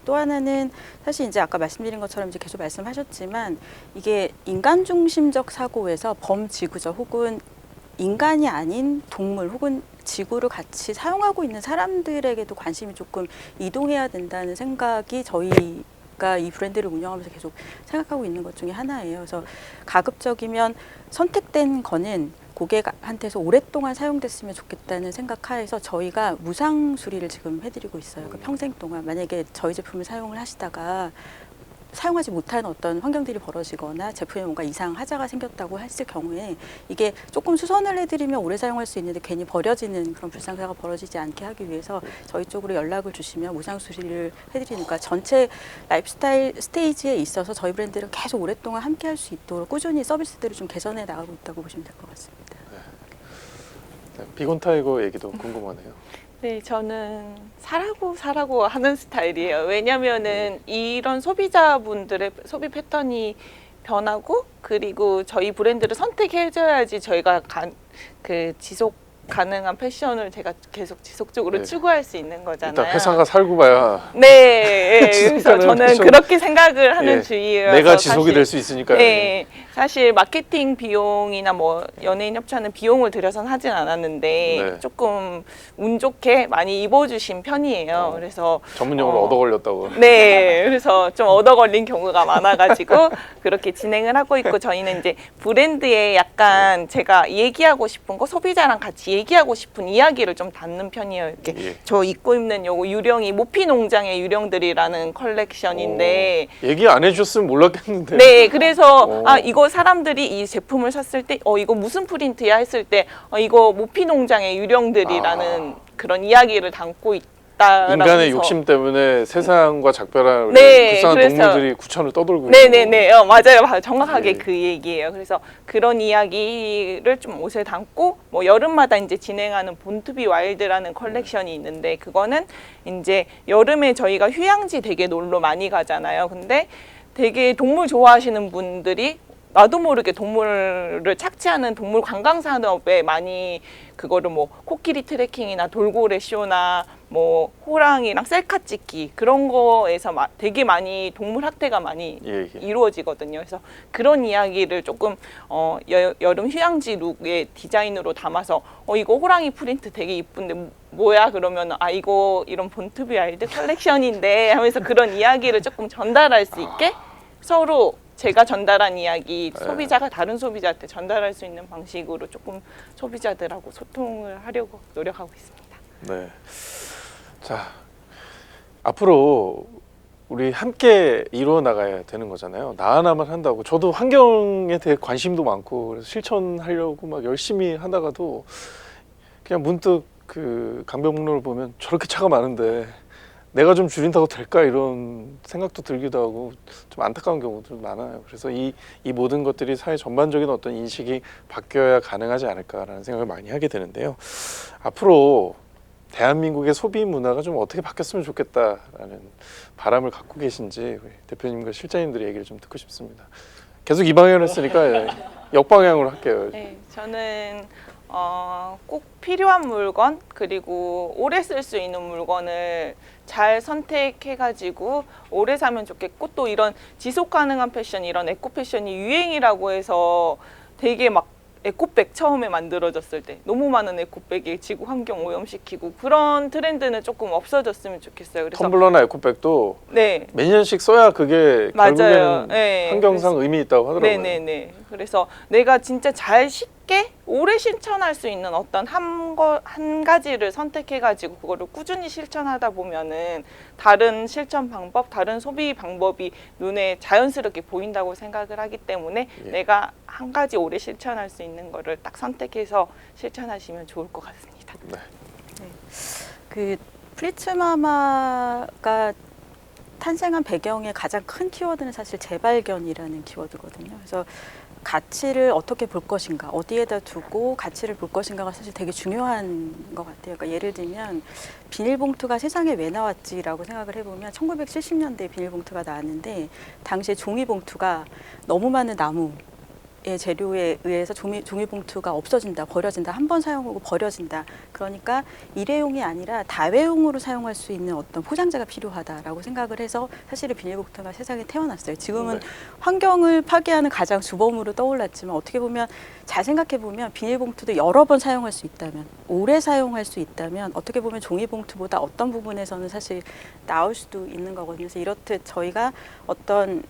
또 하나는 사실 이제 아까 말씀드린 것처럼 이제 계속 말씀하셨지만, 이게 인간 중심적 사고에서 범지구적 혹은 인간이 아닌 동물 혹은 지구를 같이 사용하고 있는 사람들에게도 관심이 조금 이동해야 된다는 생각이 저희가 이 브랜드를 운영하면서 계속 생각하고 있는 것 중에 하나예요. 그래서 가급적이면 선택된 거는 고객한테서 오랫동안 사용됐으면 좋겠다는 생각하에서 저희가 무상 수리를 지금 해드리고 있어요. 그 평생 동안 만약에 저희 제품을 사용을 하시다가 사용하지 못하는 어떤 환경들이 벌어지거나 제품에 뭔가 이상 하자가 생겼다고 했을 경우에, 이게 조금 수선을 해드리면 오래 사용할 수 있는데 괜히 버려지는 그런 불상사가 벌어지지 않게 하기 위해서 저희 쪽으로 연락을 주시면 무상 수리를 해드리니까, 전체 라이프스타일 스테이지에 있어서 저희 브랜드를 계속 오랫동안 함께 할 수 있도록 꾸준히 서비스들을 좀 개선해 나가고 있다고 보시면 될 것 같습니다. 네. 비건 타이거 얘기도 궁금하네요. 네, 저는 사라고 하는 스타일이에요. 왜냐면은 이런 소비자분들의 소비 패턴이 변하고, 그리고 저희 브랜드를 선택해줘야지 저희가 지속 가능한 패션을 제가 계속 지속적으로 네. 추구할 수 있는 거잖아요. 일단 회사가 살고 봐야 네, 그래서 가능한 저는 패션. 그렇게 생각을 하는 예, 주의여서 내가 지속이 사실, 될 수 있으니까요. 네, 사실 마케팅 비용이나 뭐 연예인 협찬은 비용을 들여선 하진 않았는데 네. 조금 운 좋게 많이 입어주신 편이에요. 그래서 전문 용어로 얻어 걸렸다고. 네, 그래서 좀 얻어 걸린 경우가 많아가지고 그렇게 진행을 하고 있고, 저희는 이제 브랜드에 약간 제가 얘기하고 싶은 거, 소비자랑 같이 얘기하고 싶은 이야기를 좀 담는 편이에요. 이렇게 예. 저 입고 있는 요거 유령이 모피 농장의 유령들이라는 컬렉션인데, 얘기 안 해주셨으면 몰랐겠는데. 네, 그래서 오. 이거 사람들이 이 제품을 샀을 때 이거 무슨 프린트야 했을 때 이거 모피 농장의 유령들이라는 그런 이야기를 담고 있다 있다라고 인간의 해서. 욕심 때문에 세상과 작별한 네, 불쌍한 그래서- 동물들이 구천을 떠돌고 네네네, 맞아요. 정확하게 네. 그 얘기예요. 그래서 그런 이야기를 좀 옷에 담고 뭐 여름마다 이제 진행하는 본투비 와일드라는 컬렉션이 있는데 그거는 이제 여름에 저희가 휴양지 되게 놀러 많이 가잖아요. 근데 되게 동물 좋아하시는 분들이 나도 모르게 동물을 착취하는 동물 관광 산업에 많이 그거를 뭐 코끼리 트레킹이나 돌고래 쇼나 뭐 호랑이랑 셀카 찍기 그런 거에서 되게 많이 동물 학대가 많이 예. 이루어지거든요. 그래서 그런 이야기를 조금 여름 휴양지 룩의 디자인으로 담아서 이거 호랑이 프린트 되게 이쁜데 뭐야 그러면 이거 이런 본투비 와일드 컬렉션인데 하면서 그런 이야기를 조금 전달할 수 있게 서로 제가 전달한 이야기 소비자가 다른 소비자한테 전달할 수 있는 방식으로 조금 소비자들하고 소통을 하려고 노력하고 있습니다. 네. 자, 앞으로 우리 함께 이루어 나가야 되는 거잖아요. 나 하나만 한다고. 저도 환경에 대해 관심도 많고 그래서 실천하려고 막 열심히 하다가도 그냥 문득 그 강변북로를 보면 저렇게 차가 많은데 내가 좀 줄인다고 될까 이런 생각도 들기도 하고 좀 안타까운 경우도 많아요. 그래서 이 모든 것들이 사회 전반적인 어떤 인식이 바뀌어야 가능하지 않을까라는 생각을 많이 하게 되는데요. 앞으로 대한민국의 소비 문화가 좀 어떻게 바뀌었으면 좋겠다라는 바람을 갖고 계신지 우리 대표님과 실장님들의 얘기를 좀 듣고 싶습니다. 계속 이 방향을 했으니까 역방향으로 할게요. 네, 저는 꼭 필요한 물건 그리고 오래 쓸 수 있는 물건을 잘 선택해가지고 오래 사면 좋겠고 또 이런 지속 가능한 패션 이런 에코 패션이 유행이라고 해서 되게 막 에코백 처음에 만들어졌을 때 너무 많은 에코백이 지구 환경 오염시키고 그런 트렌드는 조금 없어졌으면 좋겠어요. 그래서 텀블러나 에코백도 네. 몇 년씩 써야 그게 맞아요. 결국에는 네. 환경상 의미 있다고 하더라고요. 네네네. 그래서 내가 진짜 잘 쉽게 오래 실천할 수 있는 어떤 한 가지를 선택해가지고 그거를 꾸준히 실천하다 보면은 다른 실천 방법, 다른 소비 방법이 눈에 자연스럽게 보인다고 생각을 하기 때문에 예. 내가 한 가지 오래 실천할 수 있는 거를 딱 선택해서 실천하시면 좋을 것 같습니다. 네. 그 프리츠마마가 탄생한 배경의 가장 큰 키워드는 사실 재발견이라는 키워드거든요. 그래서 가치를 어떻게 볼 것인가, 어디에다 두고 가치를 볼 것인가가 사실 되게 중요한 것 같아요. 그러니까 예를 들면 비닐봉투가 세상에 왜 나왔지라고 생각을 해보면 1970년대에 비닐봉투가 나왔는데 당시에 종이봉투가 너무 많은 나무의 재료에 의해서 종이봉투가 없어진다, 버려진다, 한 번 사용하고 버려진다. 그러니까 일회용이 아니라 다회용으로 사용할 수 있는 어떤 포장재가 필요하다라고 생각을 해서 사실은 비닐봉투가 세상에 태어났어요. 지금은 네. 환경을 파괴하는 가장 주범으로 떠올랐지만 어떻게 보면 잘 생각해 보면 비닐봉투도 여러 번 사용할 수 있다면, 오래 사용할 수 있다면 어떻게 보면 종이봉투보다 어떤 부분에서는 사실 나을 수도 있는 거거든요. 그래서 이렇듯 저희가 어떤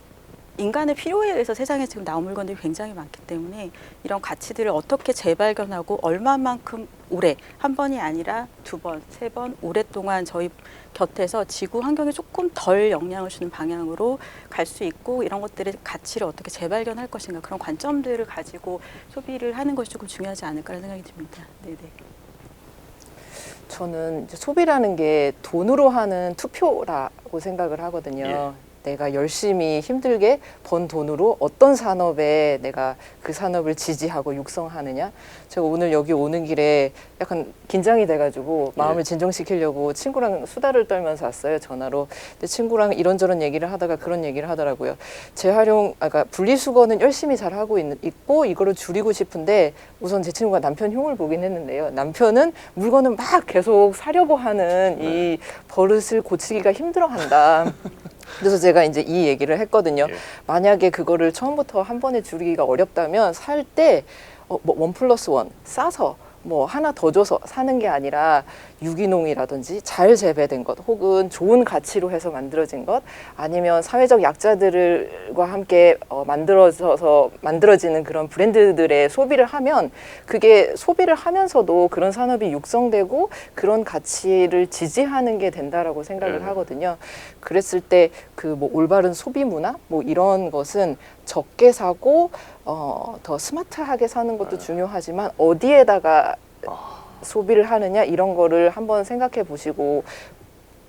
인간의 필요에 의해서 세상에 지금 나온 물건들이 굉장히 많기 때문에 이런 가치들을 어떻게 재발견하고 얼마만큼 오래, 한 번이 아니라 두 번, 세 번 오랫동안 저희 곁에서 지구 환경에 조금 덜 영향을 주는 방향으로 갈 수 있고 이런 것들의 가치를 어떻게 재발견할 것인가 그런 관점들을 가지고 소비를 하는 것이 조금 중요하지 않을까라는 생각이 듭니다. 네네. 저는 이제 소비라는 게 돈으로 하는 투표라고 생각을 하거든요. 내가 열심히 힘들게 번 돈으로 어떤 산업에 내가 그 산업을 지지하고 육성하느냐. 제가 오늘 여기 오는 길에 약간 긴장이 돼가지고 마음을 진정시키려고 친구랑 수다를 떨면서 왔어요, 전화로. 근데 친구랑 이런저런 얘기를 하다가 그런 얘기를 하더라고요. 재활용, 그러니까 분리수거는 열심히 잘 하고 있고 이거를 줄이고 싶은데 우선 제 친구가 남편 흉을 보긴 했는데요. 남편은 물건을 막 계속 사려고 하는 이 버릇을 고치기가 힘들어한다. 그래서 제가 이제 이 얘기를 했거든요. 만약에 그거를 처음부터 한 번에 줄이기가 어렵다면 살 때 뭐 1+1 싸서 뭐 하나 더 줘서 사는 게 아니라 유기농이라든지 잘 재배된 것 혹은 좋은 가치로 해서 만들어진 것 아니면 사회적 약자들과 함께 만들어지는 그런 브랜드들의 소비를 하면 그게 소비를 하면서도 그런 산업이 육성되고 그런 가치를 지지하는 게 된다라고 생각을 하거든요. 그랬을 때 그 뭐 올바른 소비 문화 뭐 이런 것은 적게 사고 더 스마트하게 사는 것도 중요하지만 어디에다가 소비를 하느냐 이런 거를 한번 생각해 보시고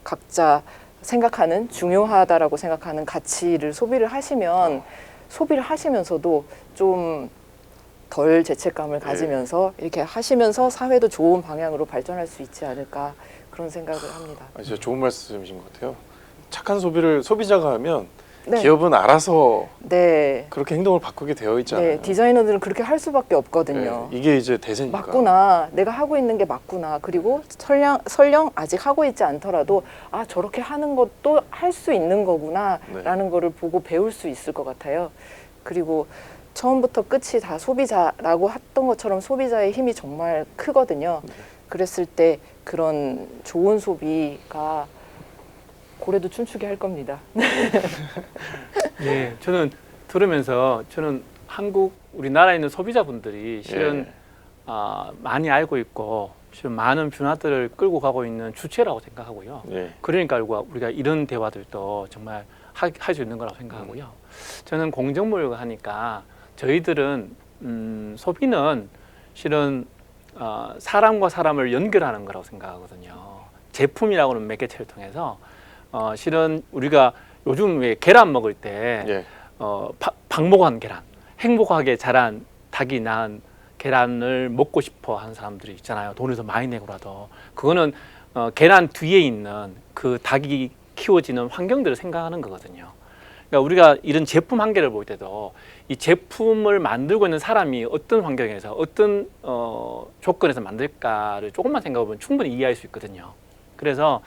각자 생각하는 중요하다라고 생각하는 가치를 소비를 하시면 소비를 하시면서도 좀 덜 죄책감을 가지면서 이렇게 하시면서 사회도 좋은 방향으로 발전할 수 있지 않을까 그런 생각을 합니다. 아, 진짜 좋은 말씀이신 것 같아요. 착한 소비를 소비자가 하면 네. 기업은 알아서 네. 그렇게 행동을 바꾸게 되어 있잖아요. 네, 디자이너들은 그렇게 할 수밖에 없거든요. 네, 이게 이제 대세니까. 맞구나. 내가 하고 있는 게 맞구나. 그리고 설령 아직 하고 있지 않더라도 아 저렇게 하는 것도 할 수 있는 거구나 네. 라는 거를 보고 배울 수 있을 것 같아요. 그리고 처음부터 끝이 다 소비자라고 했던 것처럼 소비자의 힘이 정말 크거든요. 네. 그랬을 때 그런 좋은 소비가 고래도 춤추게 할 겁니다. 네, 저는 들으면서 저는 한국 우리나라에 있는 소비자분들이 실은 많이 알고 있고 지금 많은 변화들을 끌고 가고 있는 주체라고 생각하고요. 예. 그러니까 우리가 이런 대화들도 정말 할 수 있는 거라고 생각하고요. 저는 공정무역을 하니까 저희들은 소비는 실은 사람과 사람을 연결하는 거라고 생각하거든요. 제품이라고는 매개체를 통해서 실은 우리가 요즘 왜 계란 먹을 때 예. 방목한 계란, 행복하게 자란 닭이 낳은 계란을 먹고 싶어 하는 사람들이 있잖아요. 돈을 더 많이 내고라도. 그거는 계란 뒤에 있는 그 닭이 키워지는 환경들을 생각하는 거거든요. 그러니까 우리가 이런 제품 한 개를 볼 때도 이 제품을 만들고 있는 사람이 어떤 환경에서 어떤 조건에서 만들까를 조금만 생각해 보면 충분히 이해할 수 있거든요. 그래서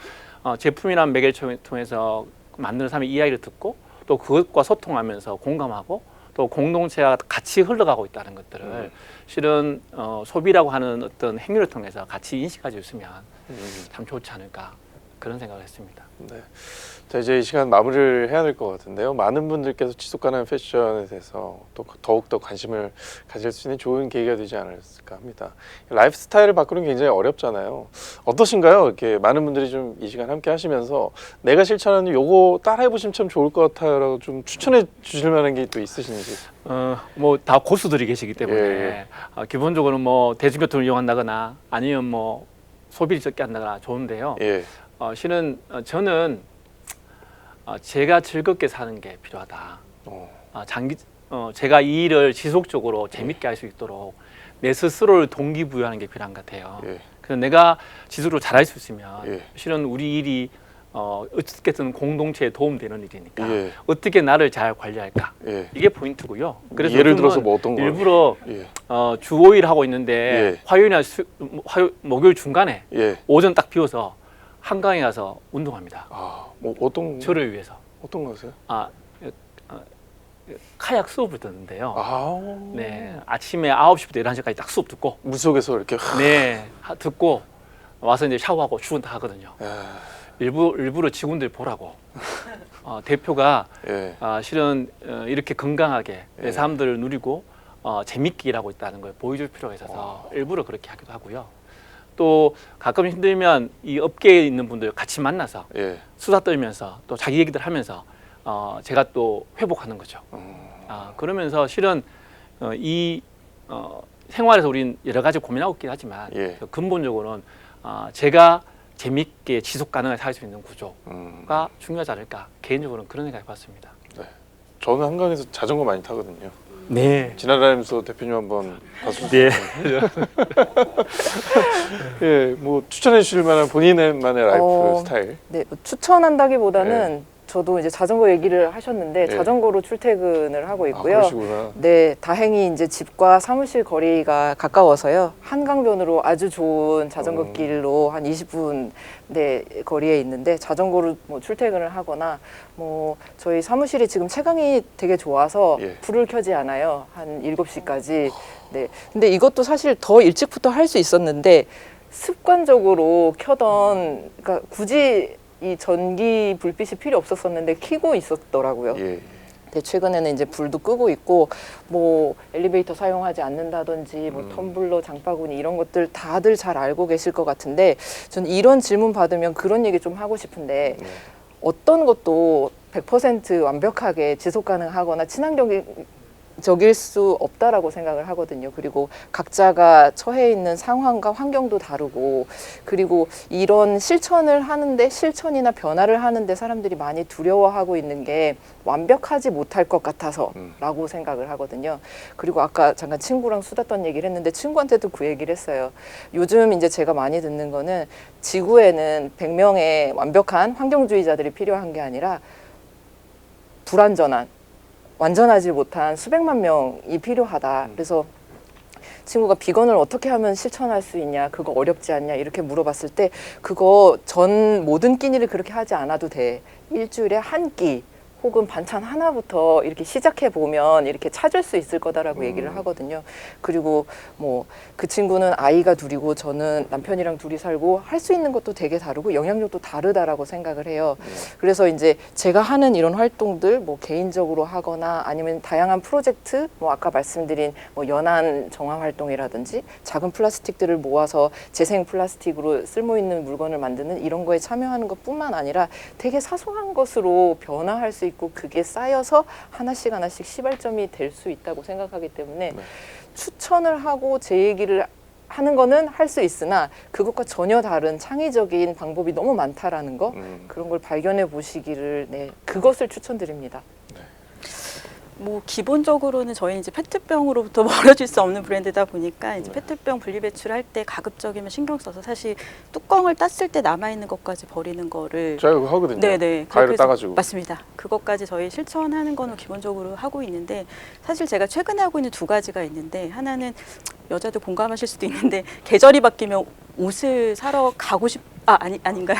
제품이라는 매개를 통해서 만드는 사람의 이야기를 듣고 또 그것과 소통하면서 공감하고 또 공동체가 같이 흘러가고 있다는 것들을 실은 소비라고 하는 어떤 행위를 통해서 같이 인식할 수 있으면 참 좋지 않을까 그런 생각을 했습니다. 네. 자, 이제 이 시간 마무리를 해야 될 것 같은데요. 많은 분들께서 지속 가능한 패션에 대해서 또 더욱더 관심을 가질 수 있는 좋은 계기가 되지 않았을까 합니다. 라이프 스타일을 바꾸는 게 굉장히 어렵잖아요. 어떠신가요? 이렇게 많은 분들이 좀 이 시간 함께 하시면서 내가 실천하는 요거 따라해 보시면 참 좋을 것 같아요라고 좀 추천해 주실 만한 게 또 있으신지. 뭐 다 고수들이 계시기 때문에 예. 기본적으로는 뭐 대중교통을 이용한다거나 아니면 뭐 소비를 적게 한다거나 좋은데요. 예. 실은 저는 제가 즐겁게 사는 게 필요하다. 제가 이 일을 지속적으로 재밌게 할 수 있도록 내 스스로를 동기부여하는 게 필요한 것 같아요. 예. 그래서 내가 지속적으로 잘할 수 있으면 예. 실은 우리 일이 어떻게든 공동체에 도움되는 일이니까 예. 어떻게 나를 잘 관리할까 예. 이게 포인트고요. 그래서 예를 요즘은 들어서 뭐 어떤 거? 일부러 예. 주 5일 하고 있는데 예. 화요일이나 목요일 중간에 예. 오전 딱 비워서 한강에 가서 운동합니다. 뭐 어떤 저를 위해서. 어떤 거세요? 카약 수업을 듣는데요. 네, 아침에 9시부터 11시까지 딱 수업 듣고 물속에서 이렇게 네, 듣고 와서 이제 샤워하고 출근 다 하거든요. 야, 일부러 직원들 보라고 대표가 예. 실은 이렇게 건강하게 예. 내 삶들을 누리고 재밌게 일하고 있다는 걸 보여줄 필요가 있어서 일부러 그렇게 하기도 하고요. 또 가끔 힘들면 이 업계에 있는 분들 같이 만나서 예. 수다 떨면서 또 자기 얘기들 하면서 제가 또 회복하는 거죠. 그러면서 실은 생활에서 우린 여러 가지 고민하고 있긴 하지만 예. 근본적으로는 제가 재밌게 지속 가능하게 살 수 있는 구조가 중요하지 않을까 개인적으로는 그런 생각을 해봤습니다. 네. 저는 한강에서 자전거 많이 타거든요. 네. 지나다니면서 대표님 한번 봤습니다. 네. 예, 뭐 추천해 주실 만한 본인만의 라이프 스타일. 네, 뭐 추천한다기보다는 저도 이제 자전거 얘기를 하셨는데 네. 자전거로 출퇴근을 하고 있고요. 그러시구나. 네, 다행히 이제 집과 사무실 거리가 가까워서요. 한강변으로 아주 좋은 자전거 길로 한 20분 네, 거리에 있는데 자전거로 뭐 출퇴근을 하거나 뭐 저희 사무실이 지금 채광이 되게 좋아서 예. 불을 켜지 않아요. 한 7시까지. 네. 근데 이것도 사실 더 일찍부터 할 수 있었는데 습관적으로 켜던 그러니까 굳이 이 전기 불빛이 필요 없었었는데 켜고 있었더라고요. 예. 네, 최근에는 이제 불도 끄고 있고 뭐 엘리베이터 사용하지 않는다든지 뭐 텀블러, 장바구니 이런 것들 다들 잘 알고 계실 것 같은데 저는 이런 질문 받으면 그런 얘기 좀 하고 싶은데 어떤 것도 100% 완벽하게 지속 가능하거나 친환경이 적일 수 없다라고 생각을 하거든요. 그리고 각자가 처해 있는 상황과 환경도 다르고, 그리고 이런 실천을 하는데, 실천이나 변화를 하는데 사람들이 많이 두려워하고 있는 게 완벽하지 못할 것 같아서라고 생각을 하거든요. 그리고 아까 잠깐 친구랑 수다 떤 얘기를 했는데 친구한테도 그 얘기를 했어요. 요즘 이제 제가 많이 듣는 거는 지구에는 100명의 완벽한 환경주의자들이 필요한 게 아니라 불완전한, 완전하지 못한 수백만 명이 필요하다. 그래서 친구가 비건을 어떻게 하면 실천할 수 있냐, 그거 어렵지 않냐 이렇게 물어봤을 때, 그거 전 모든 끼니를 그렇게 하지 않아도 돼. 일주일에 한 끼 혹은 반찬 하나부터 이렇게 시작해 보면 이렇게 찾을 수 있을 거다라고 얘기를 하거든요. 그리고 뭐 그 친구는 아이가 둘이고 저는 남편이랑 둘이 살고 할 수 있는 것도 되게 다르고 영향력도 다르다라고 생각을 해요. 그래서 이제 제가 하는 이런 활동들, 뭐 개인적으로 하거나 아니면 다양한 프로젝트, 뭐 아까 말씀드린 뭐 연안 정화 활동이라든지 작은 플라스틱들을 모아서 재생 플라스틱으로 쓸모 있는 물건을 만드는 이런 거에 참여하는 것뿐만 아니라 되게 사소한 것으로 변화할 수 있고, 그게 쌓여서 하나씩 하나씩 시발점이 될 수 있다고 생각하기 때문에 추천을 하고 제 얘기를 하는 거는 할 수 있으나 그것과 전혀 다른 창의적인 방법이 너무 많다라는 거, 그런 걸 발견해 보시기를, 네, 그것을 추천드립니다. 뭐 기본적으로는 저희 이제 페트병으로부터 멀어질 수 없는 브랜드다 보니까 이제 페트병 분리배출할 때 가급적이면 신경 써서 사실 뚜껑을 땄을 때 남아 있는 것까지 버리는 거를 제가 그거 하거든요. 네네 가위로 그렇게 해서 따가지고. 맞습니다. 그것까지 저희 실천하는 거는 기본적으로 하고 있는데, 사실 제가 최근에 하고 있는 두 가지가 있는데, 하나는 여자들 공감하실 수도 있는데 계절이 바뀌면 옷을 사러 가고 아닌가요?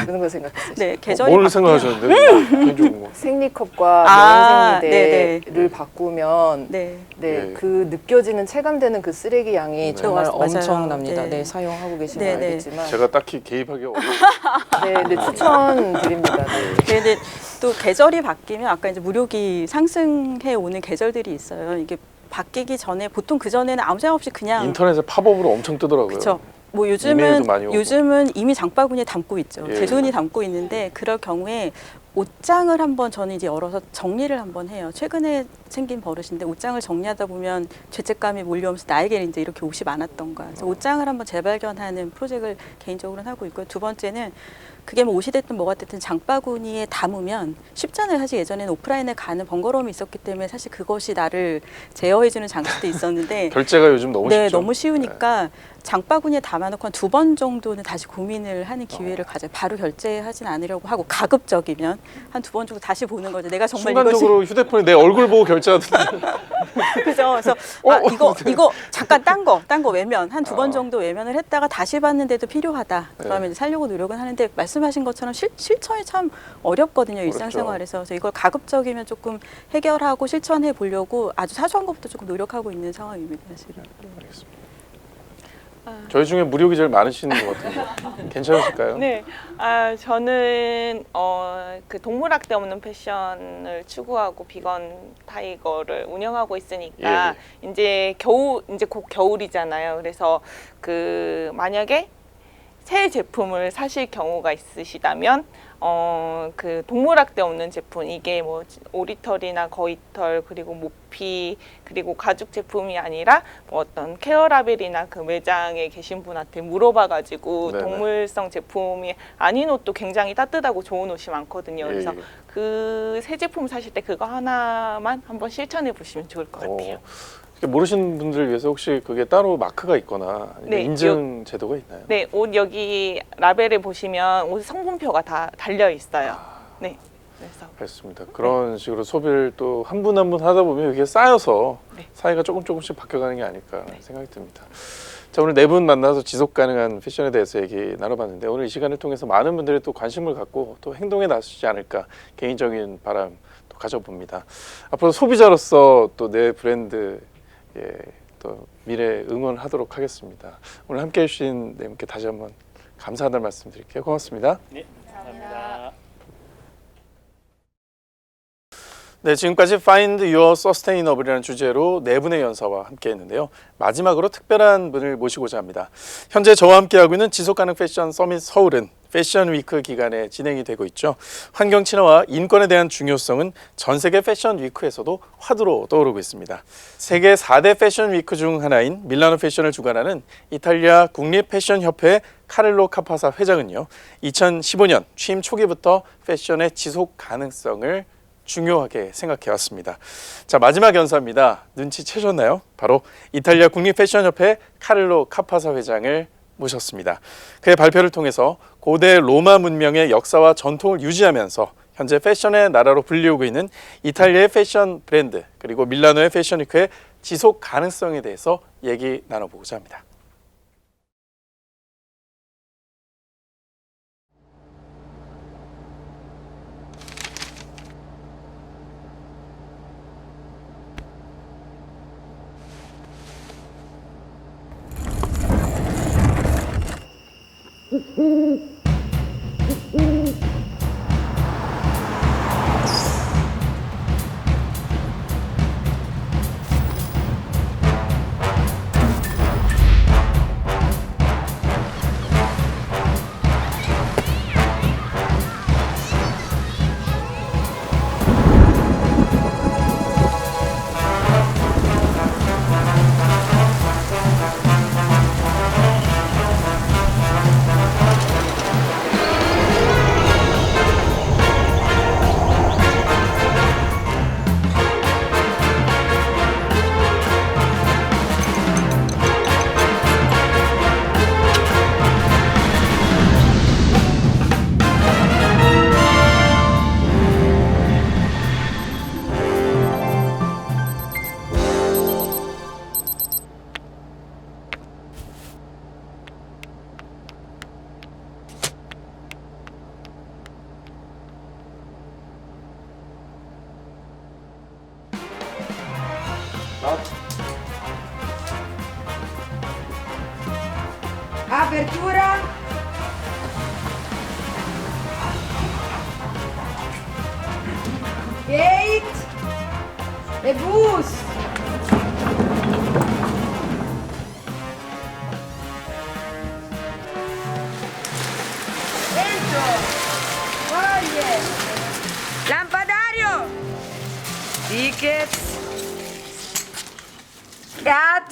그런 거 생각했어요. 네, 계절이 뭘 바뀌면 생각하셨는데? 개인적인 거. 생리컵과 아, 면생리대를 바꾸면 네. 네, 네. 그 느껴지는 체감되는 그 쓰레기 양이 네. 정말 맞아요. 엄청납니다. 네. 네, 사용하고 계시면 네, 네. 알겠지만, 제가 딱히 개입하기 어려워요. 네, 추천드립니다. 네. 근데 또 계절이 바뀌면 아까 이제 무료기 상승해 오는 계절들이 있어요. 이게 바뀌기 전에 보통 그 전에는 아무 생각 없이 그냥 인터넷에 팝업으로 엄청 뜨더라고요. 그렇죠. 뭐 이메일도 많이 오고. 요즘은 이미 장바구니에 담고 있죠. 예. 제 손이 담고 있는데, 그럴 경우에 옷장을 한번 저는 이제 열어서 정리를 한번 해요. 최근에 생긴 버릇인데, 옷장을 정리하다 보면 죄책감이 몰려오면서 나에게 이제 이렇게 옷이 많았던가. 그래서 옷장을 한번 재발견하는 프로젝트를 개인적으로는 하고 있고요. 두 번째는 그게 뭐 옷이 됐든 뭐가 됐든 장바구니에 담으면 쉽잖아요. 사실 예전에는 오프라인에 가는 번거로움이 있었기 때문에 사실 그것이 나를 제어해주는 장치도 있었는데 결제가 요즘 너무 네, 쉽죠. 너무 쉬우니까 장바구니에 담아놓고 한 2번 정도는 다시 고민을 하는 기회를 가져요. 바로 결제하진 않으려고 하고, 가급적이면 한 2번 정도 다시 보는 거죠. 내가 정말 순간적으로 휴대폰에 내 얼굴 보고 결제하던데. 그죠. 그래서 이거 잠깐 딴 거 외면 한 2번 정도 외면을 했다가 다시 봤는데도 필요하다. 그러면 이제 살려고 노력은 하는데, 말씀하신 것처럼 실천이 참 어렵거든요. 일상생활에서. 그래서 이걸 가급적이면 조금 해결하고 실천해 보려고 아주 사소한 것부터 조금 노력하고 있는 상황입니다. 사실은. 알겠습니다. 저희 중에 무료기 제일 많으시는 것 같은데 괜찮으실까요? 네, 저는 그 동물학대 없는 패션을 추구하고 비건 타이거를 운영하고 있으니까 이제 곧 겨울이잖아요. 그래서 그 만약에 새 제품을 사실 경우가 있으시다면 그 동물학대 없는 제품, 이게 뭐 오리털이나 거위털 그리고 모피 그리고 가죽 제품이 아니라 뭐 어떤 케어라벨이나 그 매장에 계신 분한테 물어봐가지고 네네. 동물성 제품이 아닌 옷도 굉장히 따뜻하고 좋은 옷이 많거든요. 그래서 그 새 제품 사실 때 그거 하나만 한번 실천해 보시면 좋을 것 같아요. 모르시는 분들을 위해서 혹시 그게 따로 마크가 있거나 네, 인증 제도가 있나요? 네, 옷 여기 라벨에 보시면 옷 성분표가 다 달려 있어요. 네, 그래서 알겠습니다. 그런 식으로 소비를 또 한 분 한 분 하다 보면 이게 쌓여서 네. 사이가 조금씩 바뀌어가는 게 아닐까 생각이 듭니다. 자, 오늘 네 분 만나서 지속 가능한 패션에 대해서 얘기 나눠봤는데, 오늘 이 시간을 통해서 많은 분들이 또 관심을 갖고 또 행동에 나서지 않을까 개인적인 바람 또 가져봅니다. 앞으로 소비자로서 또 내 브랜드 또 미래 응원하도록 하겠습니다. 오늘 함께해 주신 네 분께 다시 한번 감사하다는 말씀드릴게요. 고맙습니다. 네, 감사합니다. 네, 지금까지 Find Your Sustainable이라는 주제로 네 분의 연사와 함께했는데요. 마지막으로 특별한 분을 모시고자 합니다. 현재 저와 함께하고 있는 지속가능 패션 서밋 서울은 패션 위크 기간에 진행이 되고 있죠. 환경 친화와 인권에 대한 중요성은 전 세계 패션 위크에서도 화두로 떠오르고 있습니다. 세계 4대 패션 위크 중 하나인 밀라노 패션을 주관하는 이탈리아 국립 패션 협회 카를로 카파사 회장은요, 2015년 취임 초기부터 패션의 지속 가능성을 중요하게 생각해 왔습니다. 자, 마지막 연사입니다. 눈치채셨나요? 바로 이탈리아 국립 패션 협회 카를로 카파사 회장을 모셨습니다. 그의 발표를 통해서 고대 로마 문명의 역사와 전통을 유지하면서 현재 패션의 나라로 불리우고 있는 이탈리아의 패션 브랜드 그리고 밀라노의 패션 위크의 지속 가능성에 대해서 얘기 나눠보고자 합니다. Apertura. Gate. E bus. Dentro. Foglie. Lampadario. Tickets. Cat.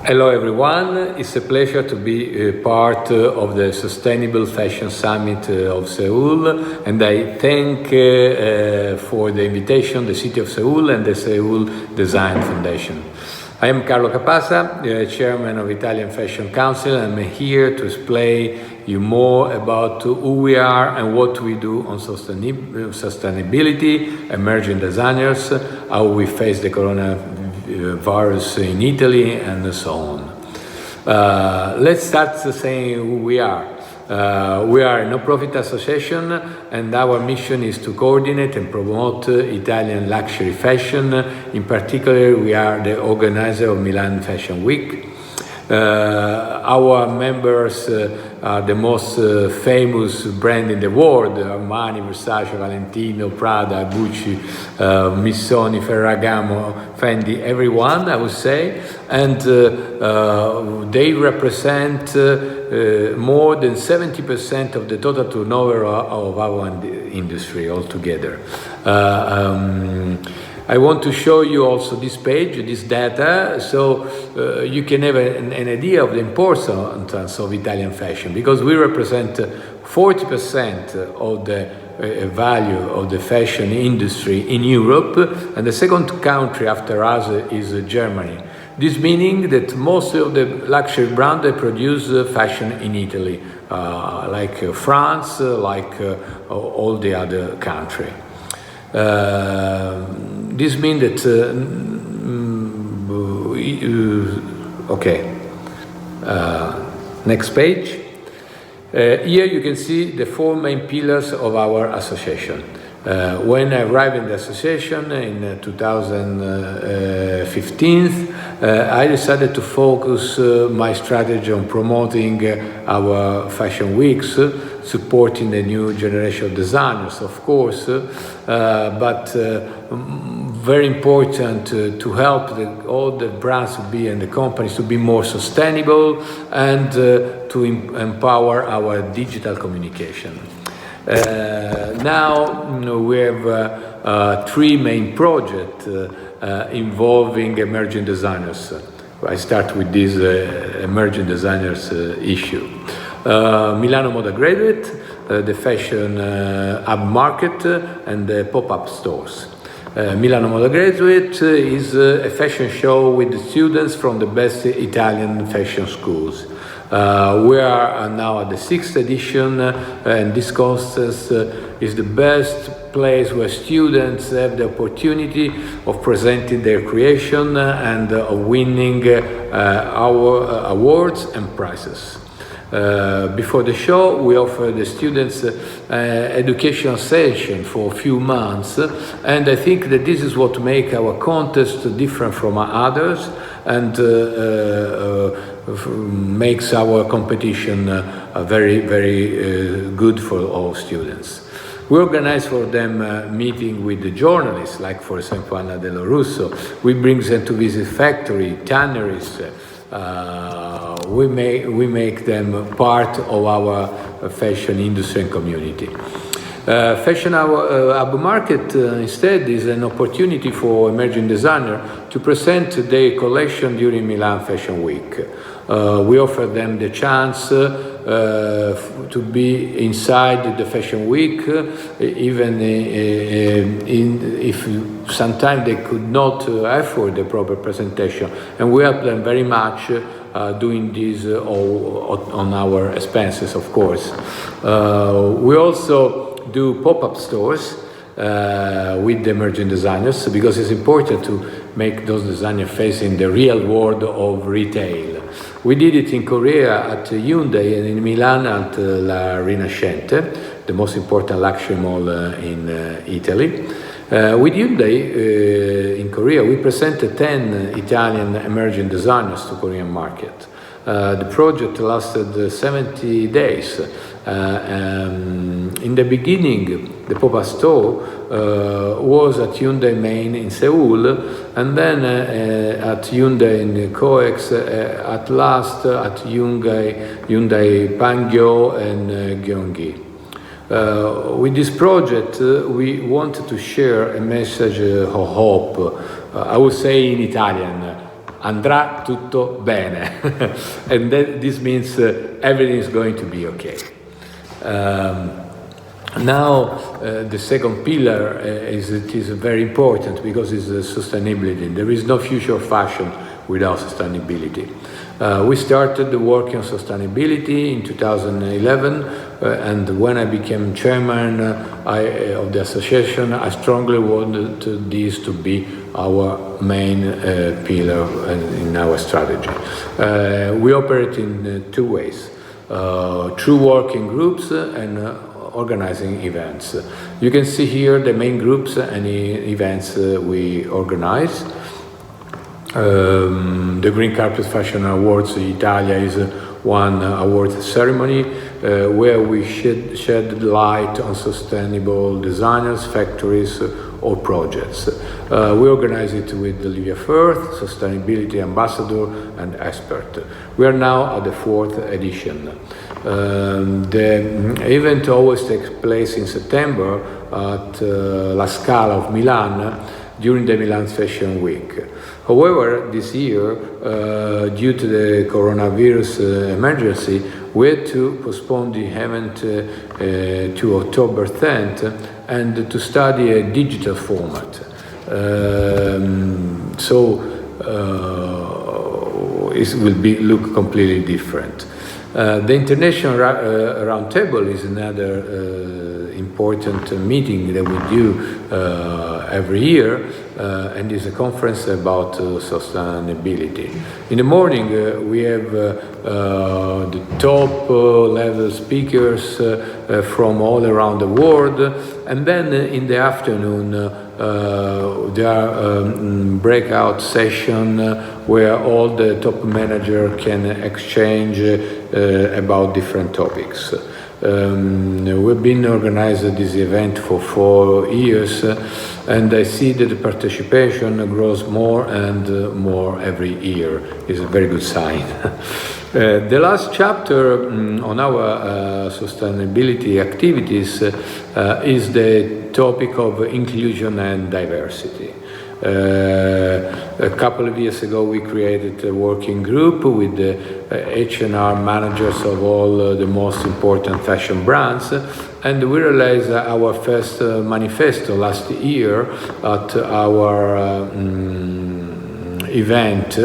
Hello everyone, it's a pleasure to be part of the Sustainable Fashion Summit of Seoul, and I thank for the invitation the City of Seoul and the Seoul Design Foundation. I am Carlo Capasa, Chairman of Italian Fashion Council, and I'm here to explain you more about who we are and what we do on sustainability, emerging designers, how we face the coronavirus in Italy, and so on. Let's start saying who we are. We are a no-profit association, and our mission is to coordinate and promote Italian luxury fashion. In particular, we are the organizer of Milan Fashion Week. Our members are the most famous brand in the world: Armani, Versace, Valentino, Prada, Gucci, Missoni, Ferragamo, Fendi, everyone, I would say. And they represent more than 70% of the total turnover of our industry altogether. I want to show you also this page, this data, so you can have an idea of the importance of Italian fashion, because we represent 40% of the value of the fashion industry in Europe, and the second country after us is Germany. This meaning that most of the luxury brands they produce fashion in Italy, like France, like all the other countries. This means that next page. Here you can see the four main pillars of our association. When I arrived in the association in 2015, I decided to focus my strategy on promoting our fashion weeks, supporting the new generation of designers, of course, but very important to help all the brands to be and the companies to be more sustainable and to empower our digital communication. Now we have 3 main projects involving emerging designers. I start with this emerging designers issue. Milano Moda Graduate, the fashion hub market, and the pop-up stores. Milano Moda Graduate is a fashion show with the students from the best Italian fashion schools. We are now at the 6th edition, and this contest is the best place where students have the opportunity of presenting their creation and of winning our awards and prizes. Before the show, we offer the students educational session for a few months, and I think that this is what makes our contest different from others and makes our competition very, very good for all students. We organize for them meeting with the journalists, like for example Anna Dello Russo. We bring them to visit factory, tanneries. We make them part of our fashion industry and community. Fashion Hub Market instead is an opportunity for emerging designers to present their collection during Milan Fashion Week. We offer them the chance to be inside the Fashion Week, even if sometimes they could not afford the proper presentation, and we help them very much doing this all on our expenses, of course. We also do pop-up stores with the emerging designers, because it's important to make those designers facing the real world of retail. We did it in Korea at Hyundai and in Milan at La Rinascente, the most important luxury mall in Italy. With Hyundai in Korea, we presented 10 Italian emerging designers to Korean market. The project lasted 70 days. In the beginning, the pop-up store was at Hyundai Main in Seoul, and then at Hyundai in Coex, at last at Hyundai Pangyo and Gyeonggi. With this project, we wanted to share a message of hope. I would say in Italian, andrà tutto bene. And this means everything is going to be okay. Now, the second pillar is very important because it's sustainability. There is no future of fashion without sustainability. We started working on sustainability in 2011, and when I became chairman of the association, I strongly wanted this to be our main pillar in our strategy. We operate in 2 ways. Through working groups and organizing events. You can see here the main groups and events we organize. The Green Carpet Fashion Awards Italia is one award ceremony where we shed light on sustainable designers, factories, or projects. We organize it with Olivia Firth, Sustainability Ambassador and Expert. We are now at the 4th edition. The event always takes place in September at La Scala of Milan during the Milan Fashion Week. However, this year, due to the coronavirus emergency, we had to postpone the event to October 10th and to study a digital format. It will look completely different. The International Roundtable is another important meeting that we do every year, and is a conference about sustainability. In the morning, we have the top level speakers from all around the world, and then in the afternoon there are breakout sessions where all the top managers can exchange about different topics. We've been organizing this event for 4 years, and I see that the participation grows more and more every year. It's a very good sign. The last chapter on our sustainability activities is the topic of inclusion and diversity. A couple of years ago, we created a working group with the H&R managers of all the most important fashion brands, and we realized our first manifesto last year at our event,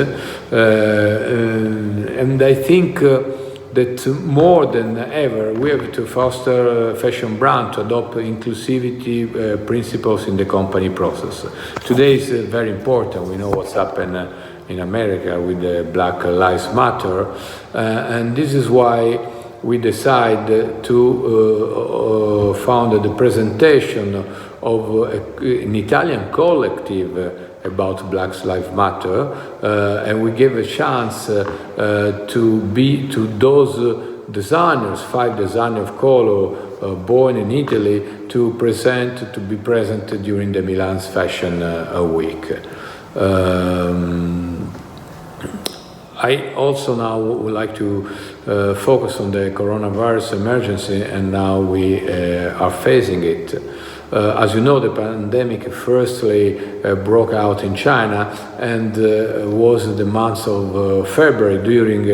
and I think that more than ever we have to foster fashion brand to adopt inclusivity principles in the company process. Today is very important. We know what's happened in America with the Black Lives Matter, and this is why we decided to found the presentation of an Italian collective about Black Lives Matter, and we gave a chance to those designers, 5 designers of color born in Italy, to be present during the Milan's Fashion Week. I also now would like to focus on the coronavirus emergency, and now we are facing it. As you know, the pandemic firstly broke out in China, and was the month of February, during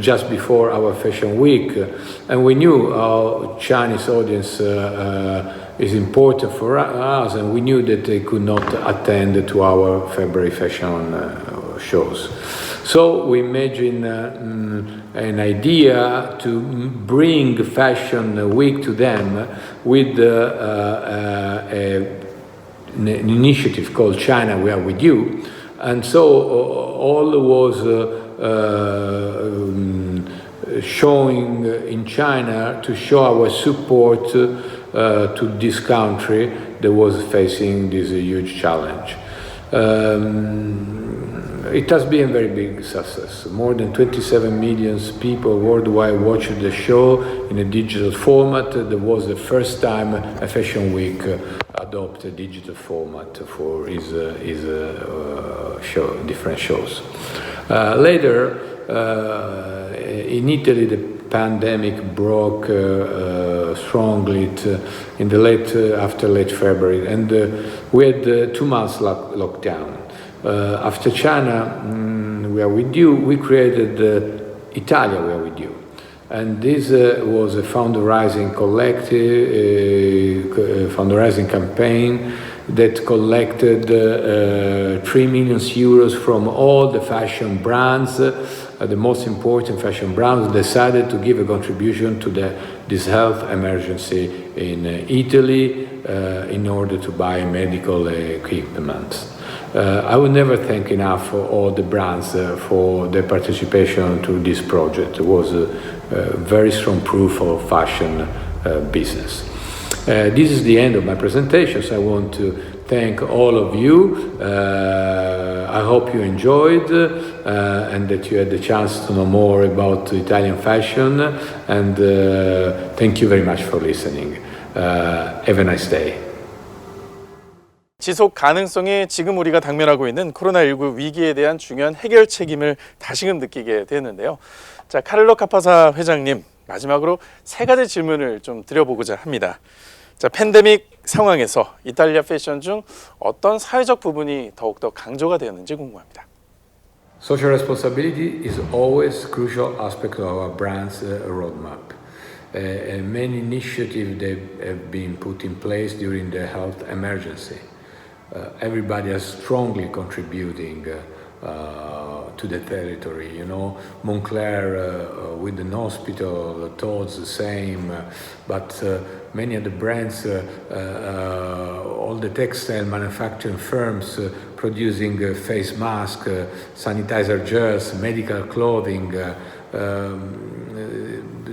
just before our Fashion Week, and we knew our Chinese audience is important for us, and we knew that they could not attend to our February fashion shows. So we imagined an idea to bring Fashion Week to them with an initiative called China We Are With You. And so all was showing in China to show our support to this country that was facing this huge challenge. It has been a very big success. More than 27 million people worldwide watched the show in a digital format. That was the first time a Fashion Week adopted a digital format for his different shows. Later, in Italy, the pandemic broke strongly in the after late February, and we had 2 months lockdown. After China, We Are With You, we created Italia We Are With You. And this was a fundraising campaign that collected 3 million euros from all the fashion brands. The most important fashion brands decided to give a contribution to this health emergency in Italy in order to buy medical equipment. I will never thank enough all the brands for their participation to this project. It was a very strong proof of fashion business. This is the end of my presentation, so I want to thank all of you. I hope you enjoyed and that you had the chance to know more about Italian fashion, and thank you very much for listening. Have a nice day. 지속 가능성에 지금 우리가 당면하고 있는 코로나19 위기에 대한 중요한 해결 책임을 다시금 느끼게 되는데요. 자, 카를로 카파사 회장님, 마지막으로 3가지 질문을 좀 드려보고자 합니다. 자, 팬데믹 상황에서 이탈리아 패션 중 어떤 사회적 부분이 더욱더 강조가 되었는지 궁금합니다. Social responsibility is always a crucial aspect of our brand's roadmap. Many initiatives that have been put in place during the health emergency. Everybody is strongly contributing to the territory. You know, Moncler with the hospital towards the same, but many of the brands, all the textile manufacturing firms producing face masks, sanitizer gels, medical clothing.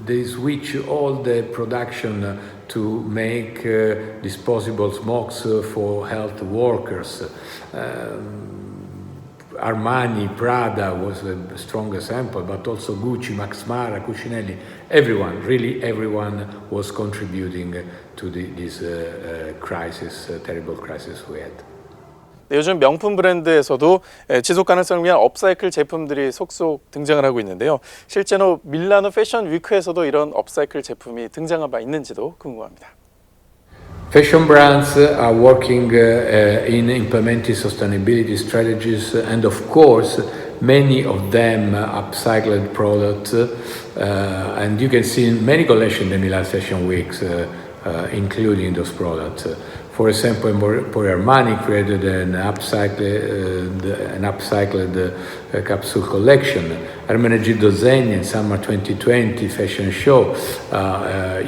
They switch all the production to make disposable smokes for health workers. Armani, Prada was a strong example, but also Gucci, Max Mara, Cucinelli, everyone, really everyone was contributing to this crisis, terrible crisis we had. 네, 요즘 명품 브랜드에서도 지속 가능성을 위한 업사이클 제품들이 속속 등장을 하고 있는데요. 실제로 밀라노 패션 위크에서도 이런 업사이클 제품이 등장한 바 있는지도 궁금합니다. Fashion brands are working in implementing sustainability strategies, and of course, many of them upcycled products, and you can see many collections in the Milan Fashion Weeks, including those products. For example, Emporio Armani created an upcycled capsule collection. Ermenegildo Zegna in summer 2020 fashion show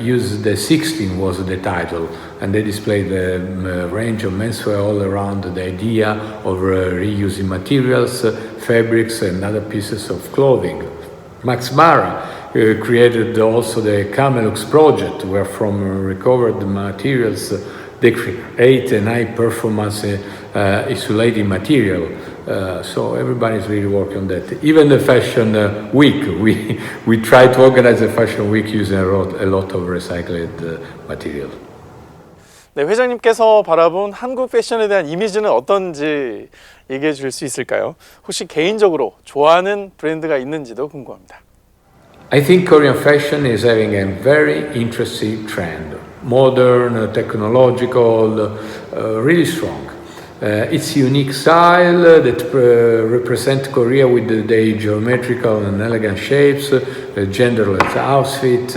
used the 16 was the title, and they displayed a range of menswear all around the idea of reusing materials, fabrics, and other pieces of clothing. Max Mara created also the Camelux project, where from recovered materials they create an high-performance insulating material. So everybody's really working on that. Even the fashion week, we try to organize a fashion week using a lot of recycled material. 네, 회장님께서 바라본 한국 패션에 대한 이미지는 어떤지 얘기해 줄 수 있을까요? 혹시 개인적으로 좋아하는 브랜드가 있는지도 궁금합니다. I think Korean fashion is having a very interesting trend. Modern, technological, really strong. Its unique style that represent Korea with the geometrical and elegant shapes, genderless outfit,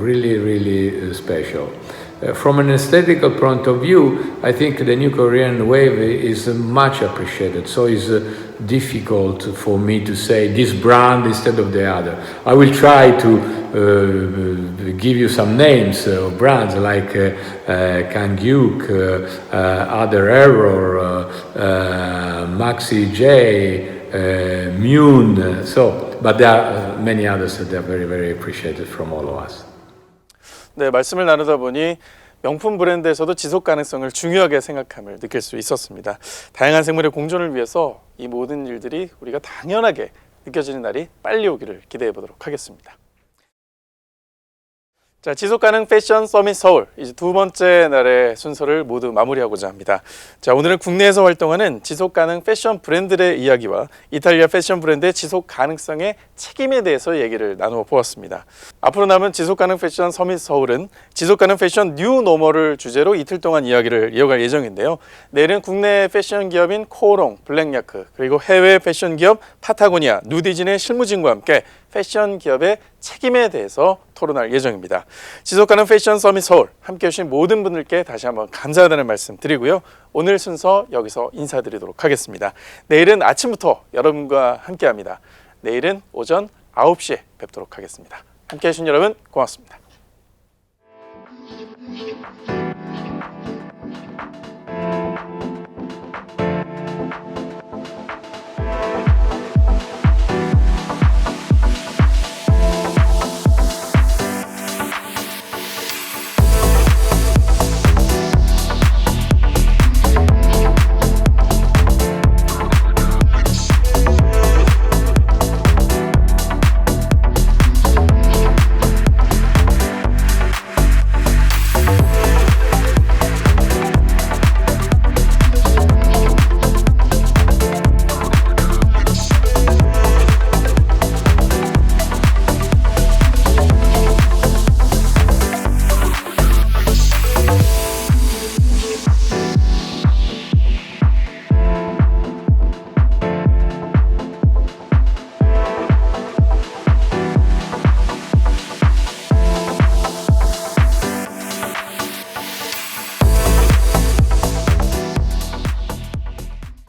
really special. From an aesthetical point of view, I think the new Korean wave is much appreciated. So it's difficult for me to say this brand instead of the other. I will try to give you some names of brands like Kanghyuk, Other Error, Maxi J, Mune. But there are many others that are very appreciated from all of us. 네, 말씀을 나누다 보니 명품 브랜드에서도 지속 가능성을 중요하게 생각함을 느낄 수 있었습니다. 다양한 생물의 공존을 위해서 이 모든 일들이 우리가 당연하게 느껴지는 날이 빨리 오기를 기대해 보도록 하겠습니다. 자, 지속가능 패션 서밋 서울 이제 두 번째 날의 순서를 모두 마무리하고자 합니다. 자, 오늘은 국내에서 활동하는 지속가능 패션 브랜드의 이야기와 이탈리아 패션 브랜드의 지속 가능성의 책임에 대해서 얘기를 나누어 보았습니다. 앞으로 남은 지속가능 패션 서밋 서울은 지속가능 패션 뉴 노멀을 주제로 이틀 동안 이야기를 이어갈 예정인데요. 내일은 국내 패션 기업인 코오롱, 블랙야크, 그리고 해외 패션 기업 파타고니아, 누디진의 실무진과 함께 패션 기업의 책임에 대해서 토론할 예정입니다. 지속가능 패션 서밋 서울 함께 해주신 모든 분들께 다시 한번 감사하다는 말씀 드리고요. 오늘 순서 여기서 인사드리도록 하겠습니다. 내일은 아침부터 여러분과 함께합니다. 내일은 오전 9시에 뵙도록 하겠습니다. 함께 해주신 여러분 고맙습니다.